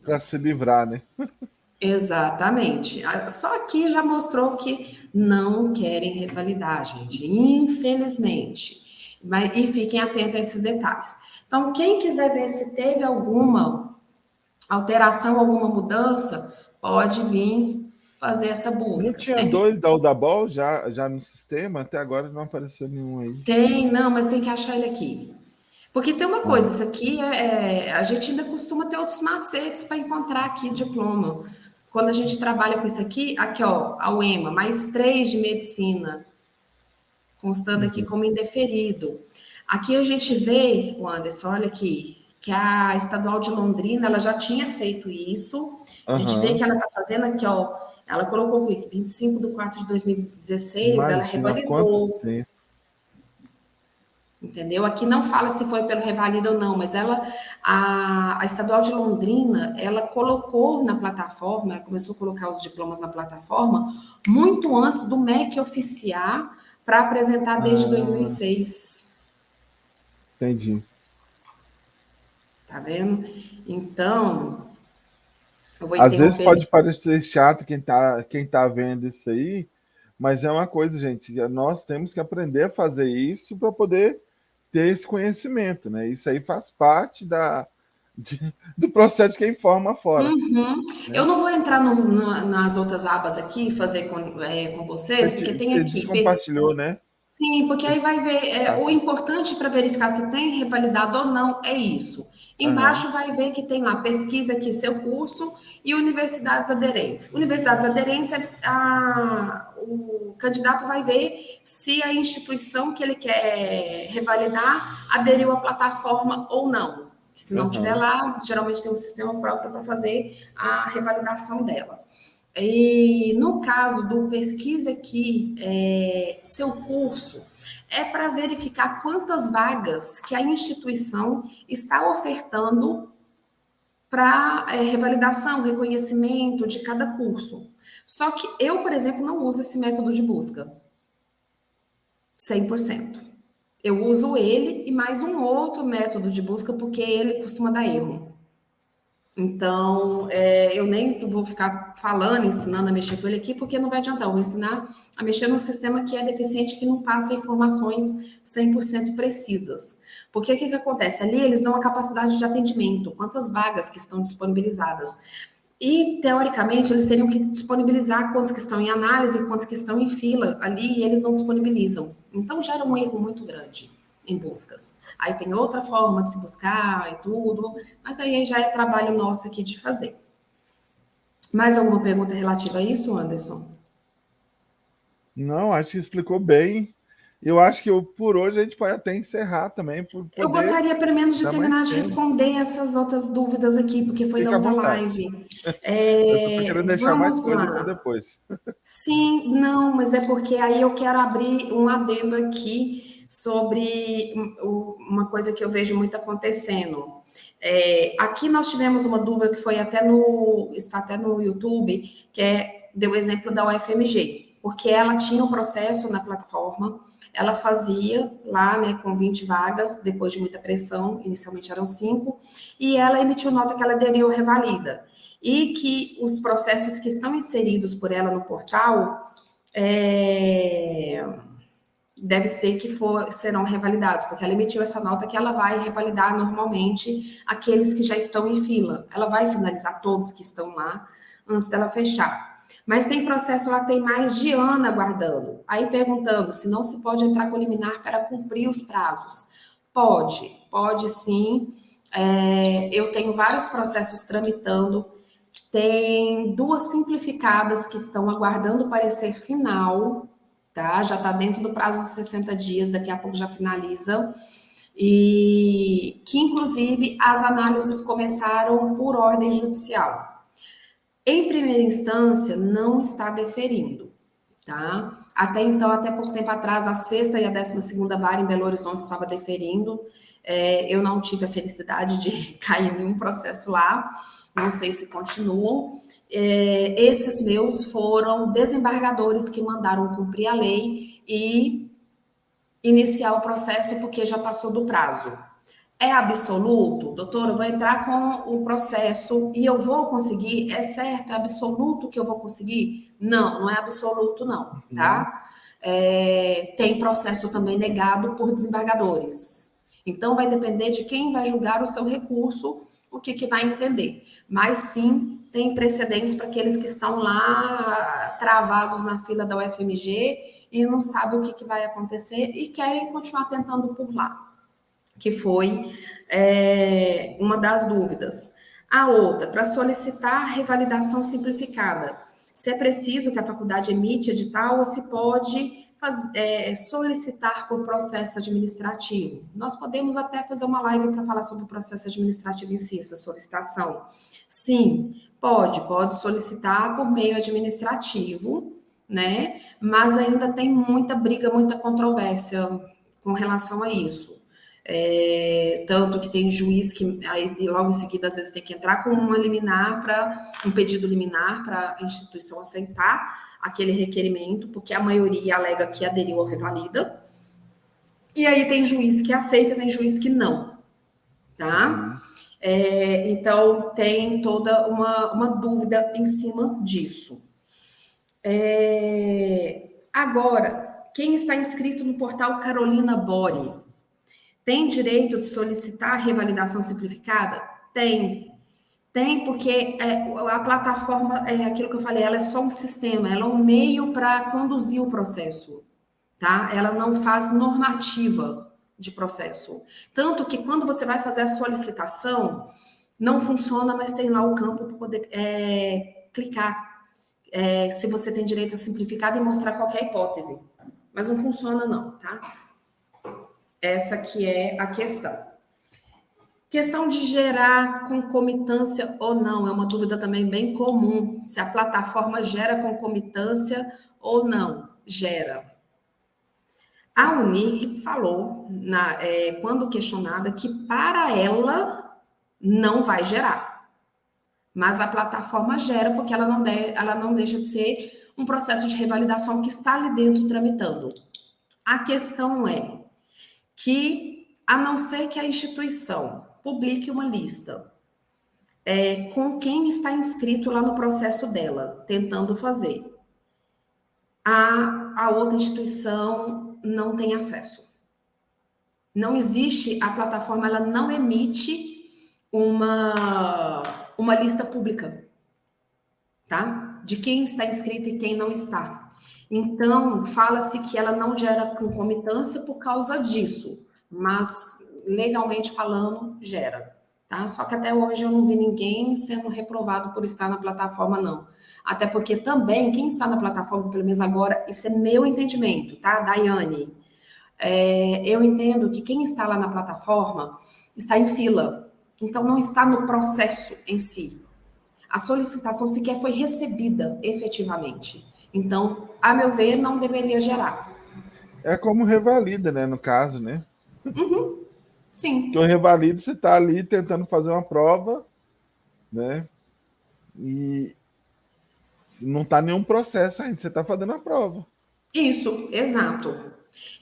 Para se indeferidos. livrar, né? Exatamente. Só aqui já mostrou que não querem revalidar, gente, infelizmente. E fiquem atentos a esses detalhes. Então, quem quiser ver se teve alguma alteração, alguma mudança, pode vir fazer essa Não busca. tinha Sempre 2 da Udabol já no sistema? Até agora não apareceu nenhum aí. tem, não, mas tem que achar ele aqui. Porque tem uma Ah, coisa, isso aqui a gente ainda costuma ter outros macetes para encontrar aqui diploma. Quando a gente trabalha com isso aqui, ó, a UEMA, mais 3 de medicina, constando aqui como indeferido. Aqui a gente vê, o Anderson, olha aqui, que a Estadual de Londrina, ela já tinha feito isso. A gente vê que ela está fazendo aqui, ó, ela colocou aqui, 25/4/2016, ela imagina quanto revalidou. tempo. Entendeu? Aqui não fala se foi pelo revalida ou não, mas a Estadual de Londrina, ela colocou na plataforma, ela começou a colocar os diplomas na plataforma muito antes do MEC oficiar para apresentar desde Ah, 2006. entendi. Tá vendo? Então, eu vou Às vezes interromper. pode parecer chato quem tá vendo isso aí, mas é uma coisa, gente, nós temos que aprender a fazer isso para poder ter esse conhecimento, né? Isso aí faz parte do processo de quem forma fora, Uhum. Eu né? não vou entrar nas outras abas aqui, fazer com vocês, porque tem Você aqui descompartilhou, né? sim, porque aí vai ver, Tá. o importante para verificar se tem revalidado ou não é isso. Aham, Embaixo vai ver que tem lá, pesquisa aqui seu curso e universidades aderentes. Universidades aderentes, o candidato vai ver se a instituição que ele quer revalidar aderiu à plataforma ou não. Se não tiver aham. lá, geralmente tem um sistema próprio para fazer a revalidação dela. E no caso do pesquisa aqui, seu curso é para verificar quantas vagas que a instituição está ofertando para revalidação, reconhecimento de cada curso. Só que eu, por exemplo, não uso esse método de busca 100%. Eu uso ele e mais um outro método de busca porque ele costuma dar erro. Então, eu nem vou ficar falando, ensinando a mexer com ele aqui, porque não vai adiantar. Eu vou ensinar a mexer num sistema que é deficiente, que não passa informações 100% precisas. Porque o que acontece? Ali eles dão a capacidade de atendimento, quantas vagas que estão disponibilizadas. E, teoricamente, eles teriam que disponibilizar quantos que estão em análise e quantos que estão em fila ali, e eles não disponibilizam. Então, gera um erro muito grande em buscas. Aí tem outra forma de se buscar e tudo, mas aí já é trabalho nosso aqui de fazer. Mais alguma pergunta relativa a isso, Anderson? Não, acho que explicou bem. Eu acho que por hoje a gente pode até encerrar também, por Eu poder gostaria, pelo menos, de dar mais terminar de tempo. responder essas outras dúvidas aqui, porque foi da Fica à outra vontade. live. Eu só estou querendo deixar mais Vamos coisa para lá. depois. Sim, não, mas é porque aí eu quero abrir um adendo aqui sobre uma coisa que eu vejo muito acontecendo. Aqui nós tivemos uma dúvida que foi está até no YouTube, deu o exemplo da UFMG, porque ela tinha um processo na plataforma, ela fazia lá, né, com 20 vagas, depois de muita pressão, inicialmente eram 5, e ela emitiu nota que ela aderiu à revalida e que os processos que estão inseridos por ela no portal deve ser que serão revalidados, porque ela emitiu essa nota que ela vai revalidar normalmente aqueles que já estão em fila. Ela vai finalizar todos que estão lá antes dela fechar. Mas tem processo lá que tem mais de ano aguardando. Aí perguntando se não se pode entrar com liminar para cumprir os prazos. Pode sim. Eu tenho vários processos tramitando. Tem 2 simplificadas que estão aguardando o parecer final, tá? Já está dentro do prazo de 60 dias, daqui a pouco já finaliza. E que, inclusive, as análises começaram por ordem judicial. Em primeira instância, não está deferindo, tá? Até então, até pouco tempo atrás, a sexta e a 12ª vara em Belo Horizonte estava deferindo. Eu não tive a felicidade de cair em nenhum processo lá, não sei se continuam. Esses meus foram desembargadores que mandaram cumprir a lei e iniciar o processo porque já passou do prazo. É absoluto? Doutor, eu vou entrar com o processo e eu vou conseguir? É certo? É absoluto que eu vou conseguir? Não, não é absoluto, não, Uhum. tá? Tem processo também negado por desembargadores. Então, vai depender de quem vai julgar o seu recurso, o que vai entender. Mas, sim, tem precedentes para aqueles que estão lá travados na fila da UFMG e não sabem o que vai acontecer e querem continuar tentando por lá, que foi uma das dúvidas. A outra, para solicitar revalidação simplificada, se é preciso que a faculdade emite edital ou se pode solicitar por processo administrativo. Nós podemos até fazer uma live para falar sobre o processo administrativo em si, essa solicitação. Sim, pode solicitar por meio administrativo, né? Mas ainda tem muita briga, muita controvérsia com relação a isso. Tanto que tem juiz que aí logo em seguida às vezes tem que entrar com um pedido liminar para a instituição aceitar aquele requerimento, porque a maioria alega que aderiu ao revalida. E aí tem juiz que aceita, tem juiz que não, tá? Uhum. Então tem toda uma dúvida em cima disso. Agora, quem está inscrito no portal Carolina Bore tem direito de solicitar revalidação simplificada? Tem, porque a plataforma, é aquilo que eu falei, ela é só um sistema, ela é um meio para conduzir o processo, tá? Ela não faz normativa de processo. Tanto que quando você vai fazer a solicitação, não funciona, mas tem lá o campo para poder clicar se você tem direito a simplificado e mostrar qualquer hipótese. Mas não funciona não, tá? Essa que é a questão. Questão de gerar concomitância ou não, é uma dúvida também bem comum, se a plataforma gera concomitância ou não. Gera. A Unir falou, quando questionada, que para ela não vai gerar, mas a plataforma gera porque ela não deixa de ser um processo de revalidação que está ali dentro tramitando. A questão é que, a não ser que a instituição publique uma lista com quem está inscrito lá no processo dela, tentando fazer, a outra instituição não tem acesso. Não existe, a plataforma ela não emite uma lista pública. tá? De quem está inscrito e quem não está. Então, fala-se que ela não gera concomitância por causa disso, mas legalmente falando, gera. Tá? Só que até hoje eu não vi ninguém sendo reprovado por estar na plataforma, não. Até porque também, quem está na plataforma, pelo menos agora, isso é meu entendimento, tá, Daiane? Eu entendo que quem está lá na plataforma está em fila, então não está no processo em si. A solicitação sequer foi recebida efetivamente. Então, a meu ver, não deveria gerar. É como revalida, né? No caso, né? Que o Sim, revalida, você está ali tentando fazer uma prova, né? E não está nenhum processo ainda, você está fazendo a prova. isso, exato.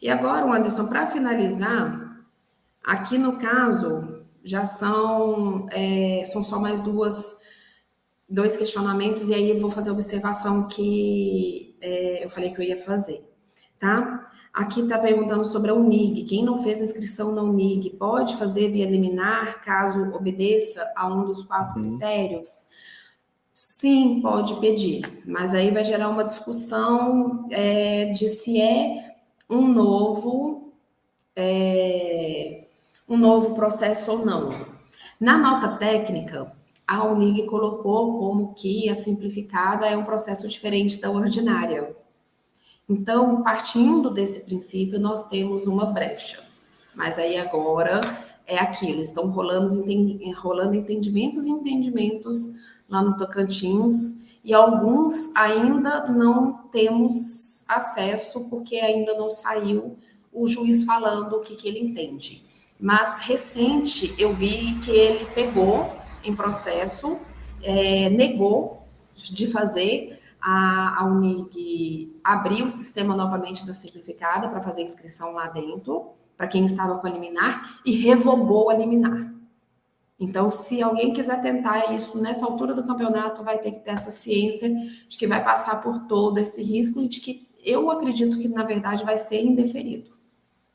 E agora, Anderson, para finalizar, aqui no caso, já são só mais dois questionamentos, e aí eu vou fazer a observação que eu falei que eu ia fazer, tá? Aqui está perguntando sobre a UNIG. Quem não fez inscrição na UNIG pode fazer via liminar, caso obedeça a um dos 4 Uhum. critérios? Sim, pode pedir, mas aí vai gerar uma discussão de se é um novo, um novo processo ou não. Na nota técnica, a UNIG colocou como que a simplificada é um processo diferente da ordinária. Então, partindo desse princípio, nós temos uma brecha. Mas aí agora é aquilo, estão rolando entendimentos e entendimentos lá no Tocantins, e alguns ainda não temos acesso, porque ainda não saiu o juiz falando o que, que ele entende. Mas recente eu vi que ele pegou em processo, negou de fazer a Unig abriu o sistema novamente da simplificada para fazer inscrição lá dentro, para quem estava com a liminar, e revogou a liminar. Então, se alguém quiser tentar isso nessa altura do campeonato, vai ter que ter essa ciência de que vai passar por todo esse risco e de que eu acredito que, na verdade, vai ser indeferido.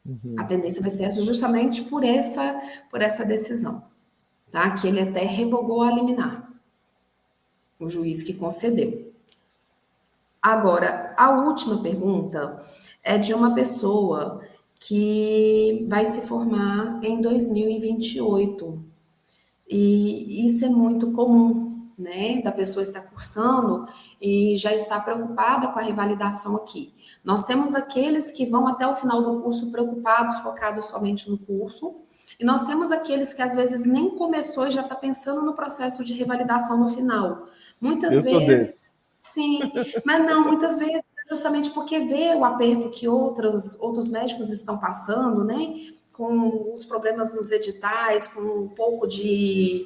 A Uhum. tendência vai ser essa justamente por essa decisão, tá? Que ele até revogou a liminar, o juiz que concedeu. Agora, a última pergunta é de uma pessoa que vai se formar em 2028. E isso é muito comum, né? Da pessoa estar cursando e já está preocupada com a revalidação aqui. Nós temos aqueles que vão até o final do curso preocupados, focados somente no curso, e nós temos aqueles que às vezes nem começou e já está pensando no processo de revalidação no final. Muitas Eu sou desse. vezes, sim, mas não, muitas vezes é justamente porque vê o aperto que outros médicos estão passando, né? Com os problemas nos editais, com um pouco de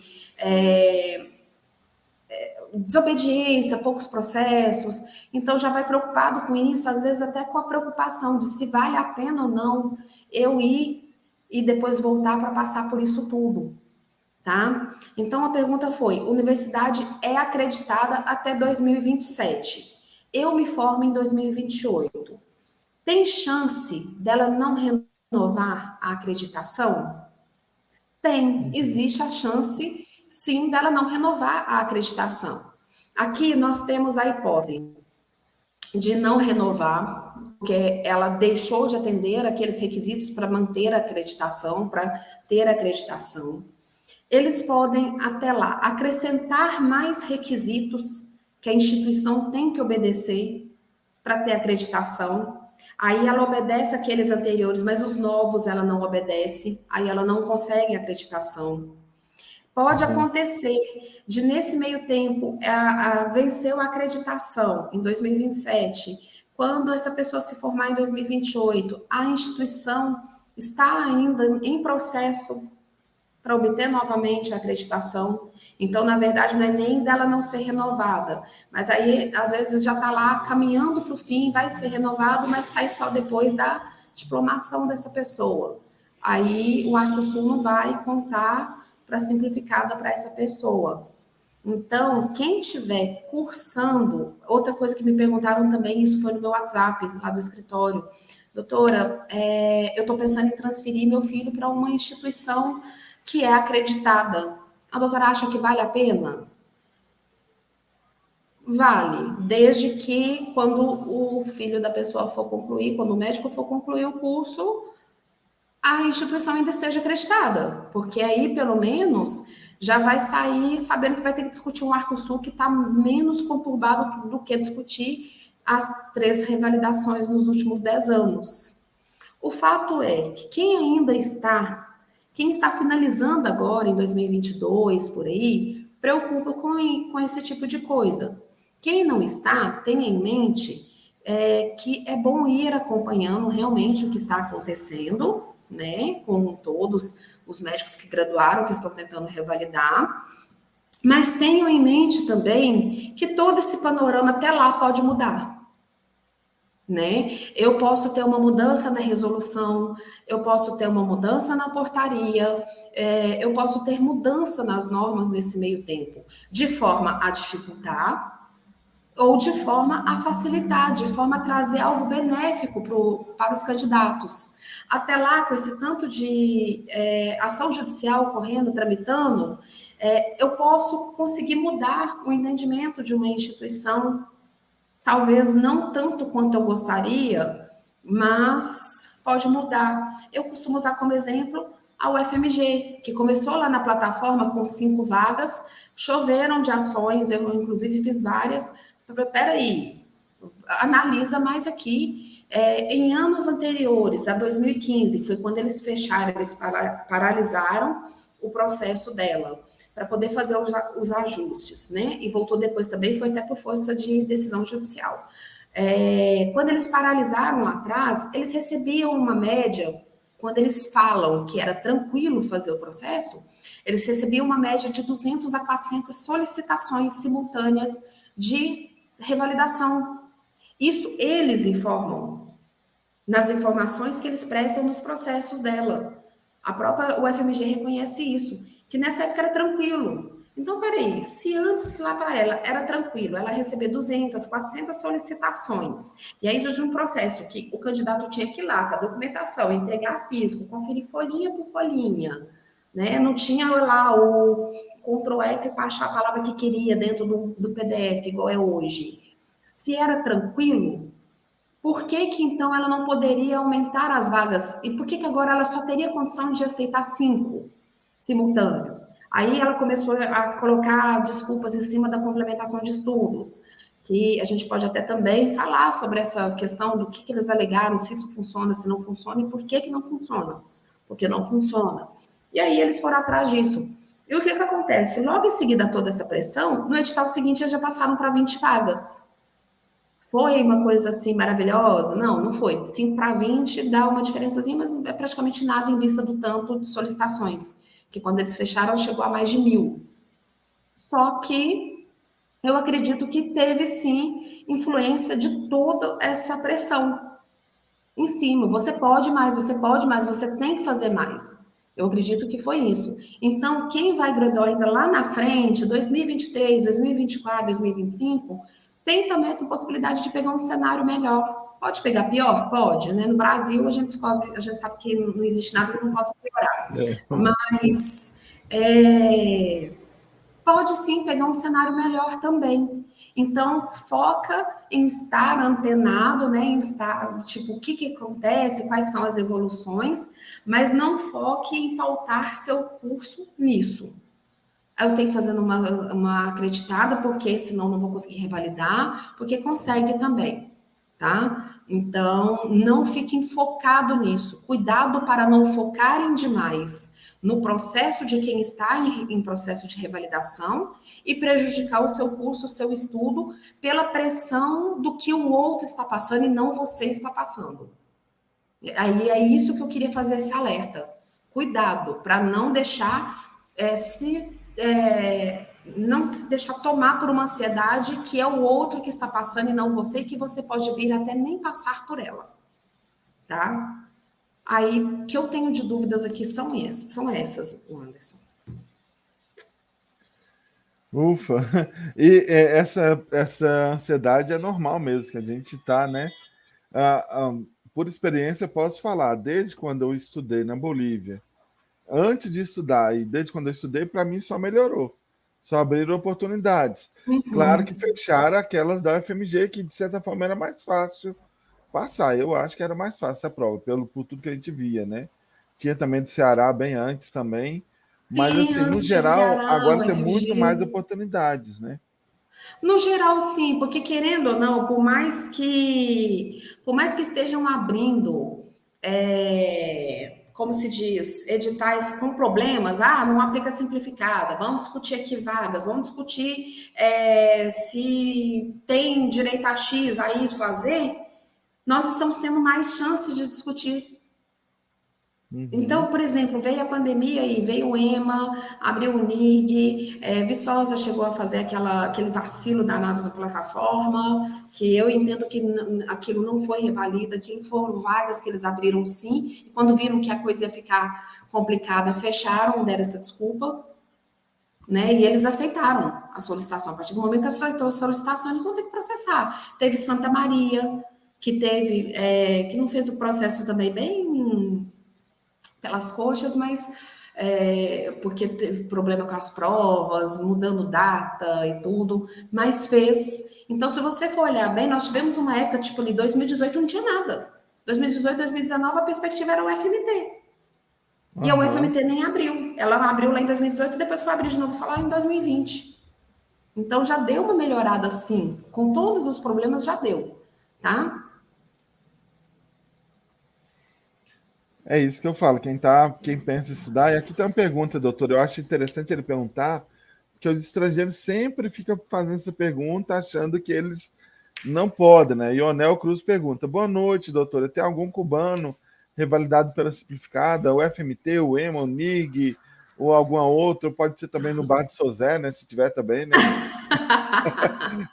desobediência, poucos processos, então já vai preocupado com isso, às vezes até com a preocupação de se vale a pena ou não eu ir e depois voltar para passar por isso tudo, tá? Então a pergunta foi: universidade é acreditada até 2027. Eu me formo em 2028. Tem chance dela não renovar a acreditação? Tem, Uhum. existe a chance, sim, dela não renovar a acreditação. Aqui nós temos a hipótese de não renovar, porque ela deixou de atender aqueles requisitos para manter a acreditação, para ter a acreditação. Eles podem, até lá, acrescentar mais requisitos que a instituição tem que obedecer para ter acreditação. Aí ela obedece aqueles anteriores, mas os novos ela não obedece, aí ela não consegue acreditação. Pode Uhum. acontecer de, nesse meio tempo, venceu a acreditação em 2027. Quando essa pessoa se formar em 2028, a instituição está ainda em processo para obter novamente a acreditação. Então, na verdade, não é nem dela não ser renovada, mas aí, às vezes, já está lá caminhando para o fim, vai ser renovado, mas sai só depois da diplomação dessa pessoa. Aí, o Arcosul não vai contar para simplificada para essa pessoa. Então, quem estiver cursando, outra coisa que me perguntaram também, isso foi no meu WhatsApp, lá do escritório, doutora, eu estou pensando em transferir meu filho para uma instituição que é acreditada. A doutora acha que vale a pena? Vale, desde que quando o filho da pessoa for concluir, quando o médico for concluir o curso, a instituição ainda esteja acreditada, porque aí, pelo menos, já vai sair sabendo que vai ter que discutir um Arcosul que está menos conturbado do que discutir as 3 revalidações nos últimos 10 anos. O fato é que quem está finalizando agora, em 2022, por aí, preocupa com esse tipo de coisa. Quem não está, tenha em mente que é bom ir acompanhando realmente o que está acontecendo, né, com todos os médicos que graduaram, que estão tentando revalidar, mas tenham em mente também que todo esse panorama até lá pode mudar. Né? Eu posso ter uma mudança na resolução, eu posso ter uma mudança na portaria, eu posso ter mudança nas normas nesse meio tempo, de forma a dificultar ou de forma a facilitar, de forma a trazer algo benéfico para os candidatos. Até lá, com esse tanto de ação judicial ocorrendo, tramitando, eu posso conseguir mudar o entendimento de uma instituição, talvez não tanto quanto eu gostaria, mas pode mudar. Eu costumo usar como exemplo a UFMG, que começou lá na plataforma com 5 vagas, choveram de ações, eu inclusive fiz várias. Peraí, analisa mais aqui. Em anos anteriores, a 2015, que foi quando eles fecharam, eles paralisaram o processo dela para poder fazer os ajustes, né? E voltou depois também, foi até por força de decisão judicial. Quando eles paralisaram lá atrás, eles recebiam uma média, quando eles falam que era tranquilo fazer o processo, eles recebiam uma média de 200 a 400 solicitações simultâneas de revalidação. Isso eles informam nas informações que eles prestam nos processos dela. A própria UFMG reconhece isso, que nessa época era tranquilo. Então, peraí, se antes lá para ela era tranquilo, ela receber 200, 400 solicitações, e aí de um processo que o candidato tinha que ir lá com a documentação, entregar físico, conferir folhinha por folhinha, né? Não tinha lá o Ctrl F para achar a palavra que queria dentro do PDF, igual é hoje. Se era tranquilo, por que que então ela não poderia aumentar as vagas? E por que que agora ela só teria condição de aceitar 5 simultâneos? Aí ela começou a colocar desculpas em cima da complementação de estudos, que a gente pode até também falar sobre essa questão do que eles alegaram, se isso funciona, se não funciona, e por que que não funciona. Porque não funciona. E aí eles foram atrás disso. E o que que acontece? Logo em seguida a toda essa pressão, no edital seguinte eles já passaram para 20 vagas. Foi uma coisa assim maravilhosa? Não, não foi. 5 para 20 dá uma diferençazinha, mas é praticamente nada em vista do tanto de solicitações, que quando eles fecharam chegou a mais de 1.000. Só que eu acredito que teve sim influência de toda essa pressão em cima. Você pode mais, você pode mais, você tem que fazer mais. Eu acredito que foi isso. Então, quem vai graduar ainda lá na frente, 2023, 2024, 2025, tem também essa possibilidade de pegar um cenário melhor. Pode pegar pior? Pode, né? No Brasil, a gente descobre, a gente sabe que não existe nada que não possa piorar. Mas pode sim pegar um cenário melhor também. Então, foca em estar antenado, né? Em estar, tipo, o que que acontece, quais são as evoluções, mas não foque em pautar seu curso nisso. Eu tenho que fazer uma acreditada, porque senão não vou conseguir revalidar, porque consegue também, tá? Então, não fiquem focado nisso. Cuidado para não focarem demais no processo de quem está em processo de revalidação e prejudicar o seu curso, o seu estudo, pela pressão do que o outro está passando e não você está passando. Aí é isso que eu queria fazer esse alerta. Cuidado para não deixar não se deixar tomar por uma ansiedade que é o outro que está passando e não você, que você pode vir até nem passar por ela, tá? Aí, o que eu tenho de dúvidas aqui são essas, Anderson. Ufa! E essa ansiedade é normal mesmo, que a gente tá, né? Por experiência, eu posso falar, desde quando eu estudei na Bolívia, antes de estudar e desde quando eu estudei, para mim só melhorou. só abriram oportunidades. Claro que Uhum. fecharam aquelas da UFMG, que de certa forma era mais fácil passar. Eu acho que era mais fácil essa prova, por tudo que a gente via, né? Tinha também do Ceará bem antes também. Mas, Sim, assim, no antes de geral, Ceará, agora o tem muito mais FMG. oportunidades, né? No geral, sim, porque querendo ou não, por mais que estejam abrindo, como se diz, editais com problemas, não aplica simplificada, vamos discutir aqui vagas, vamos discutir se tem direito a X, a Y, a Z, nós estamos tendo mais chances de discutir. Então, Uhum. por exemplo, veio a pandemia e veio o EMA, abriu o NIG, Viçosa chegou a fazer aquele vacilo danado na plataforma, que eu entendo que aquilo não foi revalida, aquilo foram vagas que eles abriram sim, e quando viram que a coisa ia ficar complicada, fecharam, deram essa desculpa, né? E eles aceitaram a solicitação. A partir do momento que aceitou a solicitação, eles vão ter que processar. Teve Santa Maria, que não fez o processo também bem pelas coxas, mas porque teve problema com as provas, mudando data e tudo, mas fez. Então, se você for olhar bem, nós tivemos uma época, tipo ali, 2018 não tinha nada. 2018, 2019, a perspectiva era o FMT. E a Aham. UFMT nem abriu. Ela abriu lá em 2018 e depois foi abrir de novo só lá em 2020. Então já deu uma melhorada sim. Com todos os problemas já deu, tá? É isso que eu falo. Quem pensa em estudar, e aqui tem uma pergunta, doutor. Eu acho interessante ele perguntar, porque os estrangeiros sempre ficam fazendo essa pergunta, achando que eles não podem, né? E o Onel Cruz pergunta: boa noite, doutora. Tem algum cubano revalidado pela simplificada, o FMT, o EMA, o NIG, ou alguma outra? Pode ser também no Bar de Sozé, né? Se tiver também, né?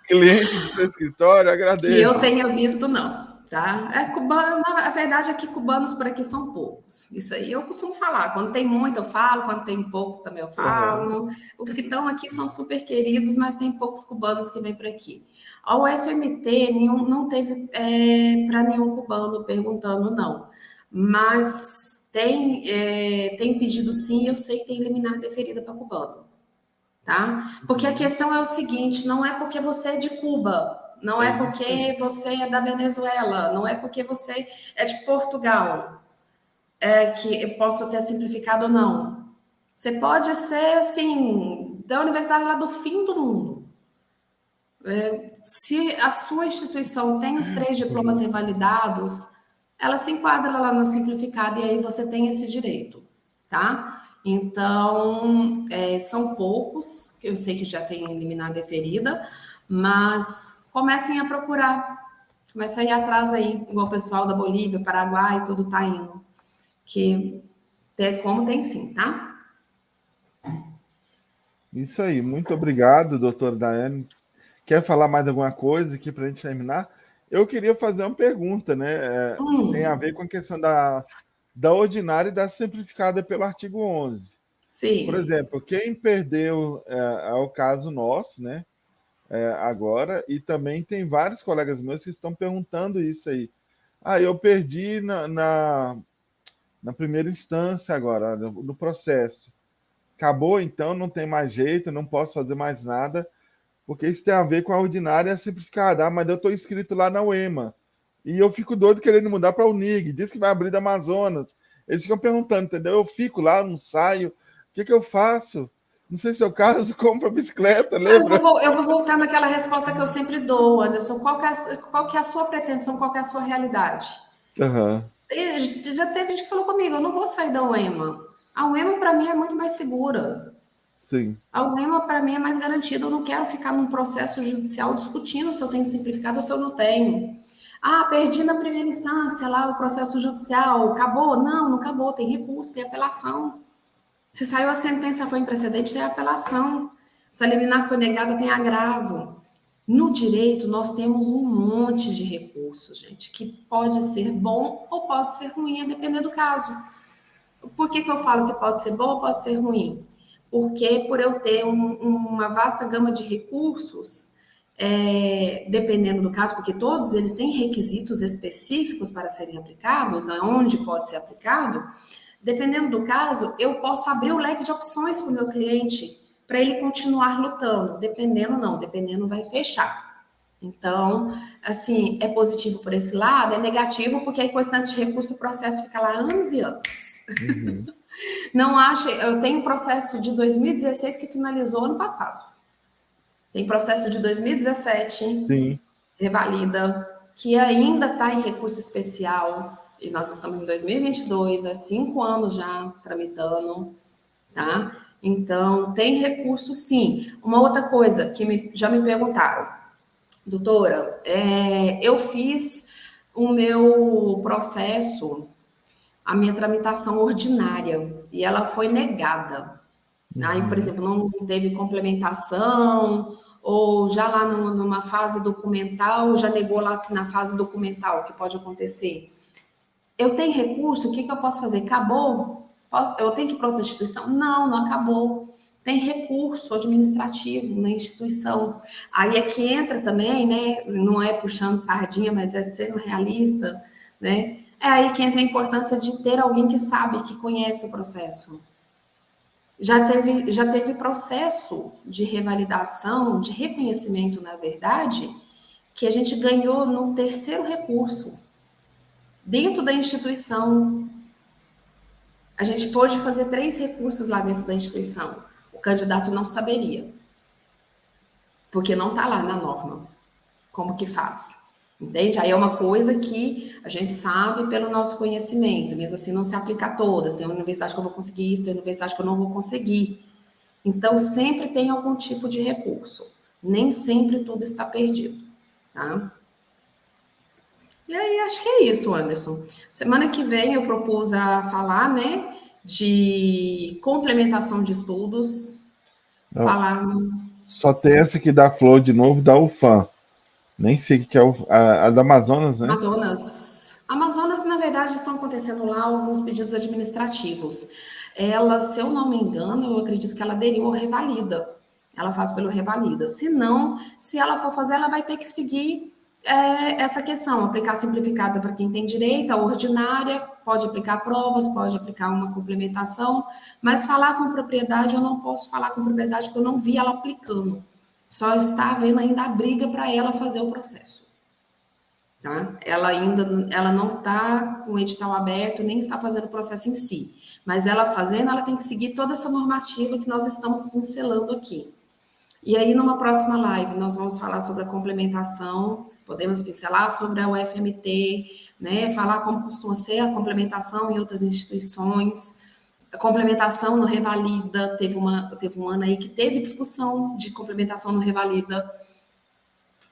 Cliente do seu escritório, Que eu agradeço. tenha visto, não. Tá? Cubano, a verdade é que cubanos por aqui são poucos. Isso aí eu costumo falar. Quando tem muito, eu falo. Quando tem pouco, também eu Aham. falo. Os que estão aqui são super queridos, mas tem poucos cubanos que vêm por aqui. A UFMT não teve para nenhum cubano perguntando, não. Mas tem pedido sim, eu sei que tem liminar deferida para cubano, tá? Porque a Uhum. questão é o seguinte, não é porque você é de Cuba, não É é isso aí. porque você é da Venezuela, não é porque você é de Portugal, que eu posso ter simplificado ou não. Você pode ser, assim, da universidade lá do fim do mundo. Se a sua instituição tem os 3 diplomas Uhum. revalidados, ela se enquadra lá na simplificada e aí você tem esse direito, tá? Então, são poucos, que eu sei que já tem liminar deferida, mas comecem a procurar, comecem a ir atrás aí, igual o pessoal da Bolívia, Paraguai, tudo tá indo, que tem como tem sim, tá? Isso aí. Muito obrigado, doutor Daiane. Quer falar mais alguma coisa aqui para a gente terminar? Eu queria fazer uma pergunta, né? Tem a ver com a questão da ordinária e da simplificada pelo artigo 11. Por Sim. exemplo, quem perdeu é o caso nosso, né? Agora, e também tem vários colegas meus que estão perguntando isso aí. Ah, eu perdi na primeira instância agora, no processo. Acabou, então, não tem mais jeito, não posso fazer mais nada. Porque isso tem a ver com a ordinária simplificada. Ah, mas eu estou inscrito lá na UEMA. E eu fico doido querendo mudar para a UNIG. Diz que vai abrir da Amazonas. Eles ficam perguntando, entendeu? Eu fico lá, não saio. O que eu faço? Não sei se é o caso, compro a bicicleta, lembra? Eu vou voltar naquela resposta que eu sempre dou, Anderson. Qual que é a sua pretensão, qual que é a sua realidade? Aham, Já teve gente que falou comigo, eu não vou sair da UEMA. A UEMA para mim é muito mais segura. sim. A UEMA para mim é mais garantida. Eu não quero ficar num processo judicial discutindo se eu tenho simplificado ou se eu não tenho. Ah, perdi na primeira instância lá o processo judicial, acabou? Não, não acabou, tem recurso, tem apelação. Se saiu a sentença, foi em precedente, tem apelação. Se a liminar foi negada, tem agravo. No direito, nós temos um monte de recursos, gente, que pode ser bom ou pode ser ruim, a depender do caso. Por que eu falo que pode ser bom ou pode ser ruim? Porque por eu ter uma vasta gama de recursos, dependendo do caso, porque todos eles têm requisitos específicos para serem aplicados, aonde pode ser aplicado, dependendo do caso, eu posso abrir o leque de opções para o meu cliente para ele continuar lutando. Dependendo, não. Dependendo, vai fechar. Então, assim, é positivo por esse lado, é negativo porque aí com esse tanto de recurso o processo fica lá anos e anos. Uhum. Não acha, eu tenho um processo de 2016 que finalizou ano passado. Tem processo de 2017, Sim. revalida, que ainda está em recurso especial, e nós estamos em 2022, há 5 anos já tramitando, tá? Então, tem recurso sim. Uma outra coisa que já me perguntaram, doutora, eu fiz o meu processo, a minha tramitação ordinária, e ela foi negada. Aí, por Uhum. exemplo, não teve complementação, ou já lá numa fase documental, já negou lá na fase documental, que pode acontecer. Eu tenho recurso, o que eu posso fazer? Acabou? Eu tenho que ir para outra instituição? Não, não acabou. Tem recurso administrativo na instituição. Aí é que entra também, né? Não é puxando sardinha, mas é sendo realista, né? É aí que entra a importância de ter alguém que sabe, que conhece o processo. Já teve processo de revalidação, de reconhecimento, na verdade, que a gente ganhou no terceiro recurso, dentro da instituição. A gente pôde fazer 3 recursos lá dentro da instituição. O candidato não saberia, porque não está lá na norma. Como que faz? Entende? Aí é uma coisa que a gente sabe pelo nosso conhecimento, mesmo assim não se aplica a todas. Tem universidade que eu vou conseguir isso, tem universidade que eu não vou conseguir. Então, sempre tem algum tipo de recurso. Nem sempre tudo está perdido, tá? E aí, acho que é isso, Anderson. Semana que vem eu propus a falar, né, de complementação de estudos, Não, só falarmos tem essa aqui da Flor de novo, da UFAM. Nem sei o que é a do Amazonas, né? Amazonas. Amazonas, na verdade, estão acontecendo lá alguns pedidos administrativos. Ela, se eu não me engano, eu acredito que ela aderiu ao Revalida. Ela faz pelo Revalida. Se não, se ela for fazer, ela vai ter que seguir essa questão, aplicar simplificada para quem tem direito, a ordinária, pode aplicar provas, pode aplicar uma complementação, mas falar com propriedade, eu não posso falar com propriedade porque eu não vi ela aplicando. Só está havendo ainda a briga para ela fazer o processo. Tá? Ela não está com o edital aberto, nem está fazendo o processo em si. Mas ela fazendo, ela tem que seguir toda essa normativa que nós estamos pincelando aqui. E aí, numa próxima live, nós vamos falar sobre a complementação, podemos pincelar sobre a UFMT, né? Falar como costuma ser a complementação em outras instituições. A complementação no Revalida, teve um ano aí que teve discussão de complementação no Revalida.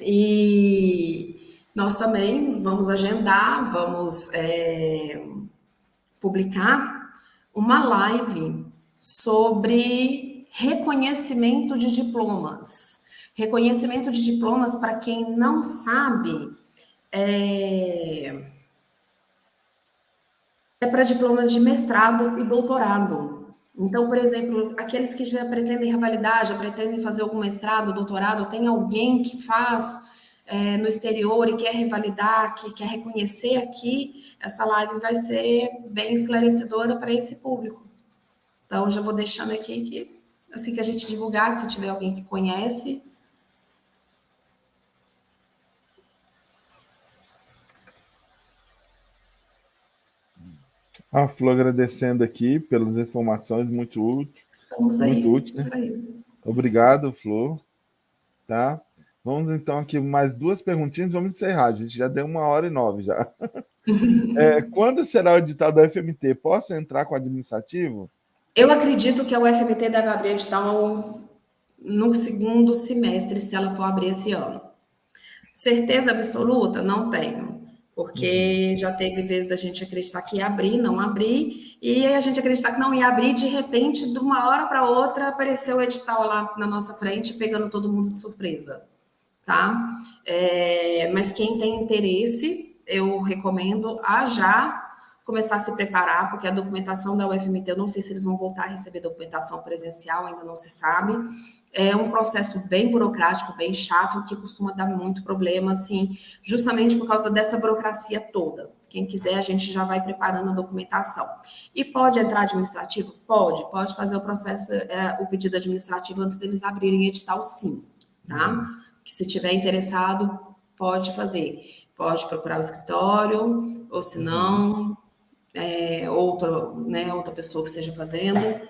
E nós também vamos agendar, vamos publicar uma live sobre reconhecimento de diplomas. Reconhecimento de diplomas, para quem não sabe, é para diplomas de mestrado e doutorado. Então, por exemplo, aqueles que já pretendem revalidar, já pretendem fazer algum mestrado, doutorado, tem alguém que faz no exterior e quer revalidar, que quer reconhecer aqui, essa live vai ser bem esclarecedora para esse público. Então, já vou deixando aqui que, assim que a gente divulgar, se tiver alguém que conhece. A Flor agradecendo aqui pelas informações, muito útil. Estamos Muito aí útil, né? para isso. Obrigado, Flor. Tá? Vamos então aqui mais 2 perguntinhas, vamos encerrar. A gente já deu 1h09 já. Quando será o edital da FMT? Posso entrar com o administrativo? Eu acredito que a UFMT deve abrir edital no segundo semestre, se ela for abrir esse ano. Certeza absoluta? Não tenho. Porque já teve vezes da gente acreditar que ia abrir, não abrir, e a gente acreditar que não ia abrir, de repente, de uma hora para outra, apareceu o edital lá na nossa frente, pegando todo mundo de surpresa, tá? Mas quem tem interesse, eu recomendo a já começar a se preparar, porque a documentação da UFMT, eu não sei se eles vão voltar a receber documentação presencial, ainda não se sabe. É um processo bem burocrático, bem chato, que costuma dar muito problema, assim, justamente por causa dessa burocracia toda. Quem quiser, a gente já vai preparando a documentação. E pode entrar administrativo? Pode fazer o processo, o pedido administrativo antes deles abrirem edital, sim, tá? Que se tiver interessado, pode fazer. Pode procurar o escritório, ou se não, outra pessoa que esteja fazendo.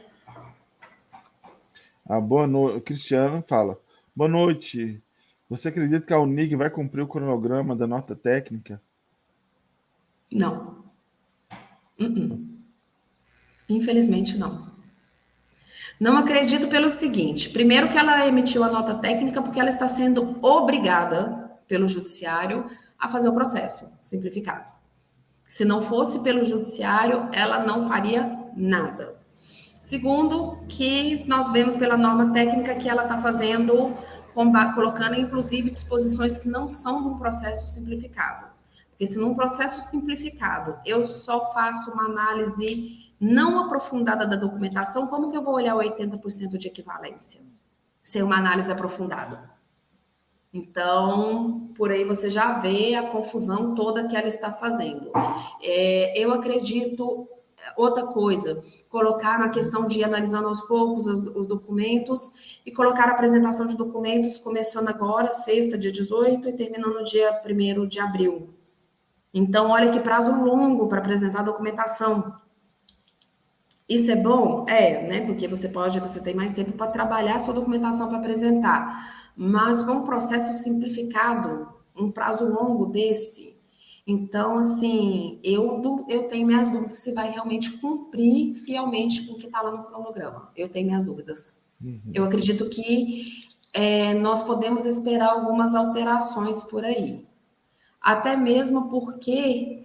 Boa noite. O Cristiano fala: boa noite. Você acredita que a Unig vai cumprir o cronograma da nota técnica? Não. Infelizmente, não. Não acredito pelo seguinte: primeiro, que ela emitiu a nota técnica porque ela está sendo obrigada pelo judiciário a fazer o processo simplificado. Se não fosse pelo judiciário, ela não faria nada. Segundo, que nós vemos pela norma técnica que ela está fazendo, colocando inclusive disposições que não são de um processo simplificado. Porque se num processo simplificado eu só faço uma análise não aprofundada da documentação, como que eu vou olhar 80% de equivalência? Sem uma análise aprofundada. Então, por aí você já vê a confusão toda que ela está fazendo. Eu acredito, outra coisa, colocar a questão de ir analisando aos poucos os documentos e colocar a apresentação de documentos começando agora, sexta, dia 18, e terminando dia 1º de abril. Então, olha que prazo longo para apresentar a documentação. Isso é bom? Né? Porque você tem mais tempo para trabalhar a sua documentação para apresentar. Mas com um processo simplificado, um prazo longo desse, então, assim, eu tenho minhas dúvidas se vai realmente cumprir fielmente com o que está lá no cronograma. Eu tenho minhas dúvidas. Eu acredito que nós podemos esperar algumas alterações por aí. Até mesmo porque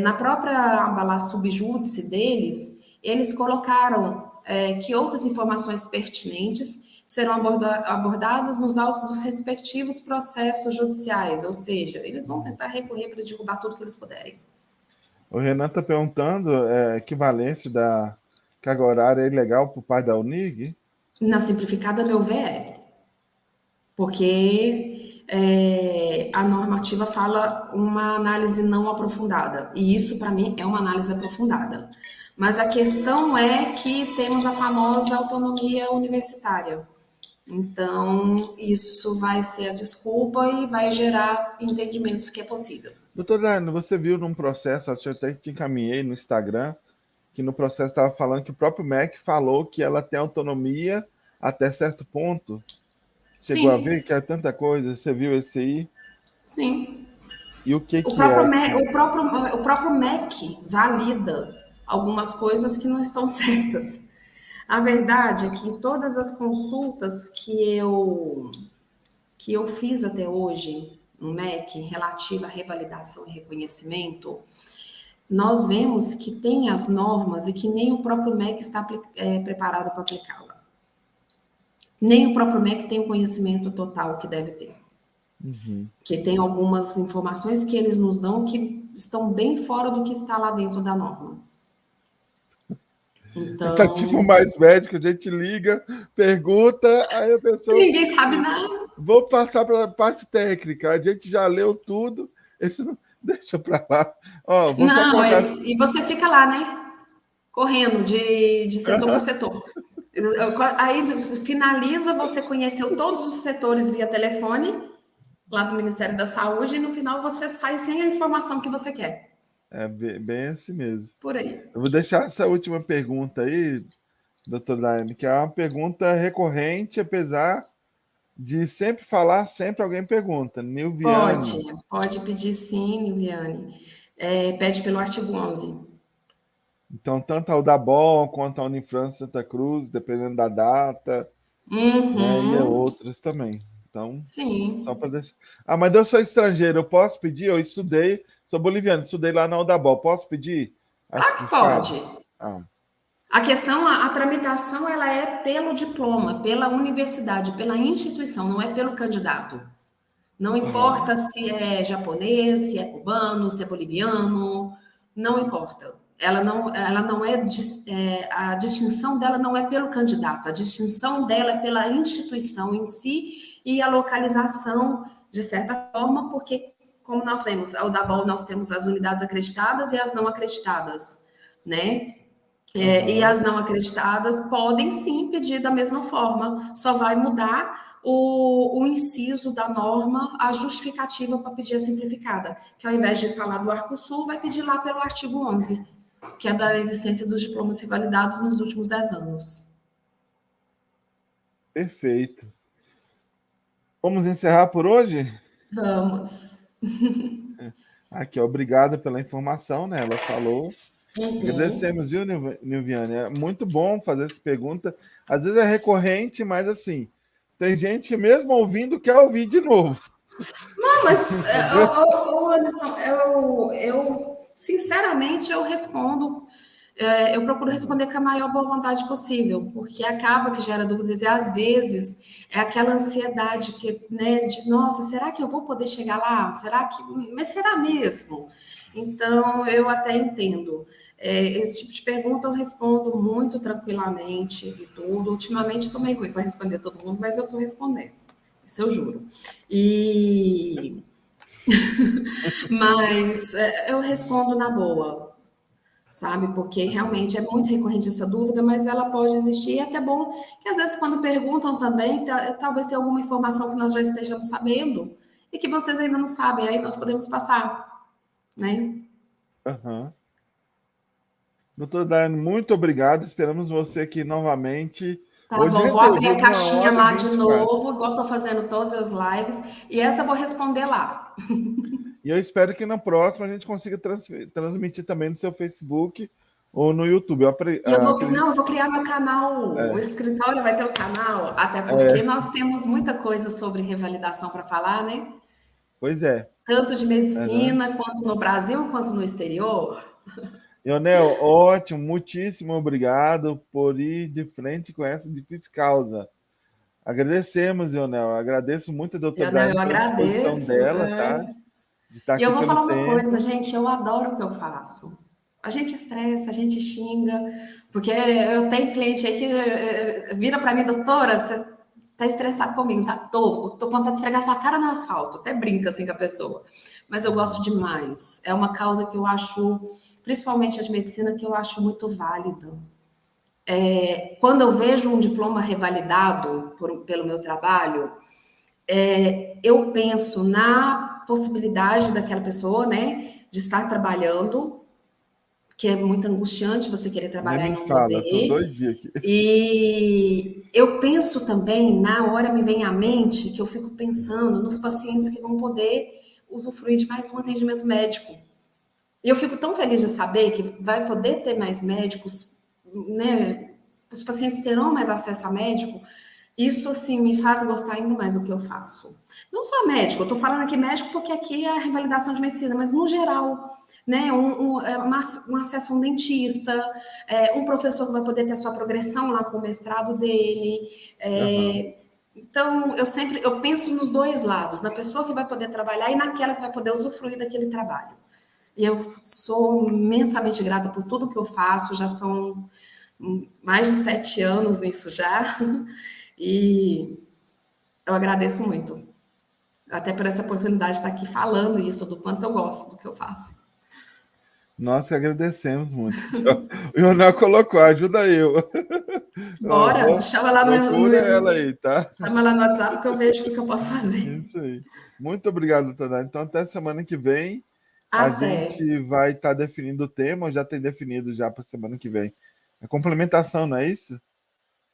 na própria abalar subjúdice deles, eles colocaram que outras informações pertinentes serão abordadas nos autos dos respectivos processos judiciais, ou seja, eles vão tentar recorrer para derrubar tudo que eles puderem. O Renan está perguntando a equivalência da carga horária é ilegal por parte da Unig? Na simplificada, meu ver, porque a normativa fala uma análise não aprofundada, e isso, para mim, é uma análise aprofundada. Mas a questão é que temos a famosa autonomia universitária. Então, isso vai ser a desculpa e vai gerar entendimentos que é possível. Doutor Dani, você viu num processo, acho que eu até te encaminhei no Instagram, que no processo estava falando que o próprio MEC falou que ela tem autonomia até certo ponto. Chegou a ver que é tanta coisa? Você viu esse aí? Sim. E o que O é? próprio MEC valida algumas coisas que não estão certas. A verdade é que todas as consultas que eu fiz até hoje no MEC, relativa à revalidação e reconhecimento, nós vemos que tem as normas e que nem o próprio MEC está preparado para aplicá-la. Nem o próprio MEC tem o conhecimento total que deve ter. Que tem algumas informações que eles nos dão que estão bem fora do que está lá dentro da norma. Então, tá tipo mais médico, a gente liga, pergunta, aí a pessoa... Ninguém sabe nada. Vou passar para a parte técnica, a gente já leu tudo, eles não deixa para lá. Não, e você fica lá, né? Correndo de setor para setor. Aí finaliza, você conheceu todos os setores via telefone, lá do Ministério da Saúde, e no final você sai sem a informação que você quer. É bem assim mesmo. Por aí. Eu vou deixar essa última pergunta aí, doutor Laine, que é uma pergunta recorrente, apesar de sempre falar, sempre alguém pergunta. Nilviane. Pode pedir sim, Nilviane. Pede pelo artigo 11. Então, tanto a Udabom quanto a Unifran Santa Cruz, dependendo da data, né, e outras também. Então, sim. Só para deixar. Mas eu sou estrangeiro, eu posso pedir? Eu estudei, sou boliviano, estudei lá na Udabol, posso pedir? Claro que pode. A questão, a tramitação, ela é pelo diploma, pela universidade, pela instituição, não é pelo candidato. Não importa se é japonês, se é cubano, se é boliviano, não importa. Ela não é, a distinção dela não é pelo candidato, a distinção dela é pela instituição em si e a localização, de certa forma, porque como nós vemos, o da BOL nós temos as unidades acreditadas e as não acreditadas, né? E as não acreditadas podem sim pedir da mesma forma, só vai mudar o inciso da norma, a justificativa para pedir a simplificada, que ao invés de falar do Arcosul, vai pedir lá pelo artigo 11, que é da existência dos diplomas revalidados nos últimos 10 anos. Perfeito. Vamos encerrar por hoje? Vamos. Aqui, obrigado pela informação, né? Ela falou. Agradecemos, viu, Nilviane? É muito bom fazer essa pergunta. Às vezes é recorrente, mas assim, tem gente mesmo ouvindo quer ouvir de novo. Não, mas, Anderson, sinceramente, eu respondo, eu procuro responder com a maior boa vontade possível, porque acaba que gera dúvidas, e às vezes é aquela ansiedade que, né, de, nossa, será que eu vou poder chegar lá? Mas será mesmo? Então, eu até entendo. Esse tipo de pergunta eu respondo muito tranquilamente e tudo. Ultimamente estou meio ruim para responder todo mundo, mas eu estou respondendo. Isso eu juro. Mas eu respondo na boa, sabe? Porque realmente é muito recorrente essa dúvida, mas ela pode existir. E é até bom que às vezes quando perguntam também, talvez tenha alguma informação que nós já estejamos sabendo e que vocês ainda não sabem, aí nós podemos passar, né? Uhum. Doutor Daiane, muito obrigado. Esperamos você aqui novamente. Tá Hoje bom, vou abrir viu? a caixinha lá de 1h24. novo, igual estou fazendo todas as lives, e essa eu vou responder lá. E eu espero que na próxima a gente consiga transmitir também no seu Facebook ou no YouTube. E Acredito. eu vou criar meu canal, o É, escritório vai ter o canal, até porque nós temos muita coisa sobre revalidação para falar, né? pois é. Tanto de Uhum. medicina, quanto no Brasil, quanto no exterior. Ionel, ótimo, muitíssimo obrigado por ir de frente com essa difícil causa. Agradecemos, Ionel. Agradeço muito a doutora Daiane Eu pela disposição agradeço. dela, tá? De estar E eu aqui vou pelo falar uma coisa, tempo. gente, eu adoro o que eu faço. A gente estressa, a gente xinga, porque eu tenho cliente aí que vira para mim, doutora, você tá estressado comigo, tá? Tô com vontade de esfregar sua cara no asfalto, até brinca assim com a pessoa. Mas eu gosto demais. É uma causa que eu acho, principalmente a de medicina, que eu acho muito válida. Quando eu vejo um diploma revalidado pelo meu trabalho, eu penso na possibilidade daquela pessoa, né, de estar trabalhando, que é muito angustiante você querer Nem trabalhar e me não fala, tô poder. 2 dias aqui. E eu penso também, na hora me vem à mente, que eu fico pensando nos pacientes que vão poder usufruir de mais um atendimento médico. E eu fico tão feliz de saber que vai poder ter mais médicos, né? Os pacientes terão mais acesso a médico. Isso, assim, me faz gostar ainda mais do que eu faço. Não só médico, eu tô falando aqui médico porque aqui é a revalidação de medicina, mas no geral, né? Um acesso a um dentista, um professor que vai poder ter sua progressão lá com o mestrado dele. Uhum. Então, eu penso nos dois lados, na pessoa que vai poder trabalhar e naquela que vai poder usufruir daquele trabalho. E eu sou imensamente grata por tudo que eu faço, já são mais de 7 anos nisso já, e eu agradeço muito, até por essa oportunidade de estar aqui falando isso, do quanto eu gosto do que eu faço. Nós que agradecemos muito. O Ionel colocou, ajuda eu. Ó, Bora, chama lá procura ela aí, tá? chama lá no WhatsApp que eu vejo o que eu posso fazer. Isso aí. Muito obrigado, doutora. Então, até semana que vem, a Até. gente vai estar definindo o tema, já tem definido já para semana que vem. É complementação, não é isso?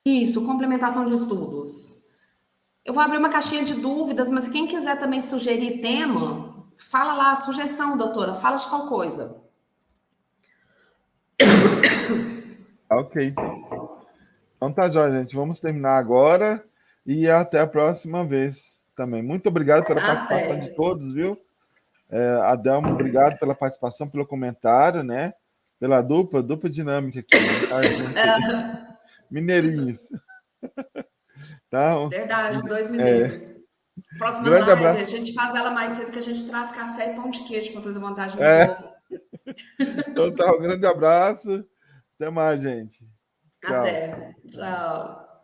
Isso, complementação de estudos. Eu vou abrir uma caixinha de dúvidas, mas quem quiser também sugerir tema, fala lá, sugestão, doutora, fala de tal coisa. Ok. Então tá, jóia, gente. Vamos terminar agora e até a próxima vez também. Muito obrigado pela participação de Até. todos, viu? Adelmo, obrigado pela participação, pelo comentário, né? Pela dupla dinâmica aqui. Vamos estar juntos aí. Mineirinhos. Então, Verdade, 2 mineiros. Próxima grande live, a abraço. gente faz ela mais cedo, que a gente traz café e pão de queijo para fazer vantagem no É, povo. então tá, um grande abraço. Até mais, gente. Tchau. Até. Tchau.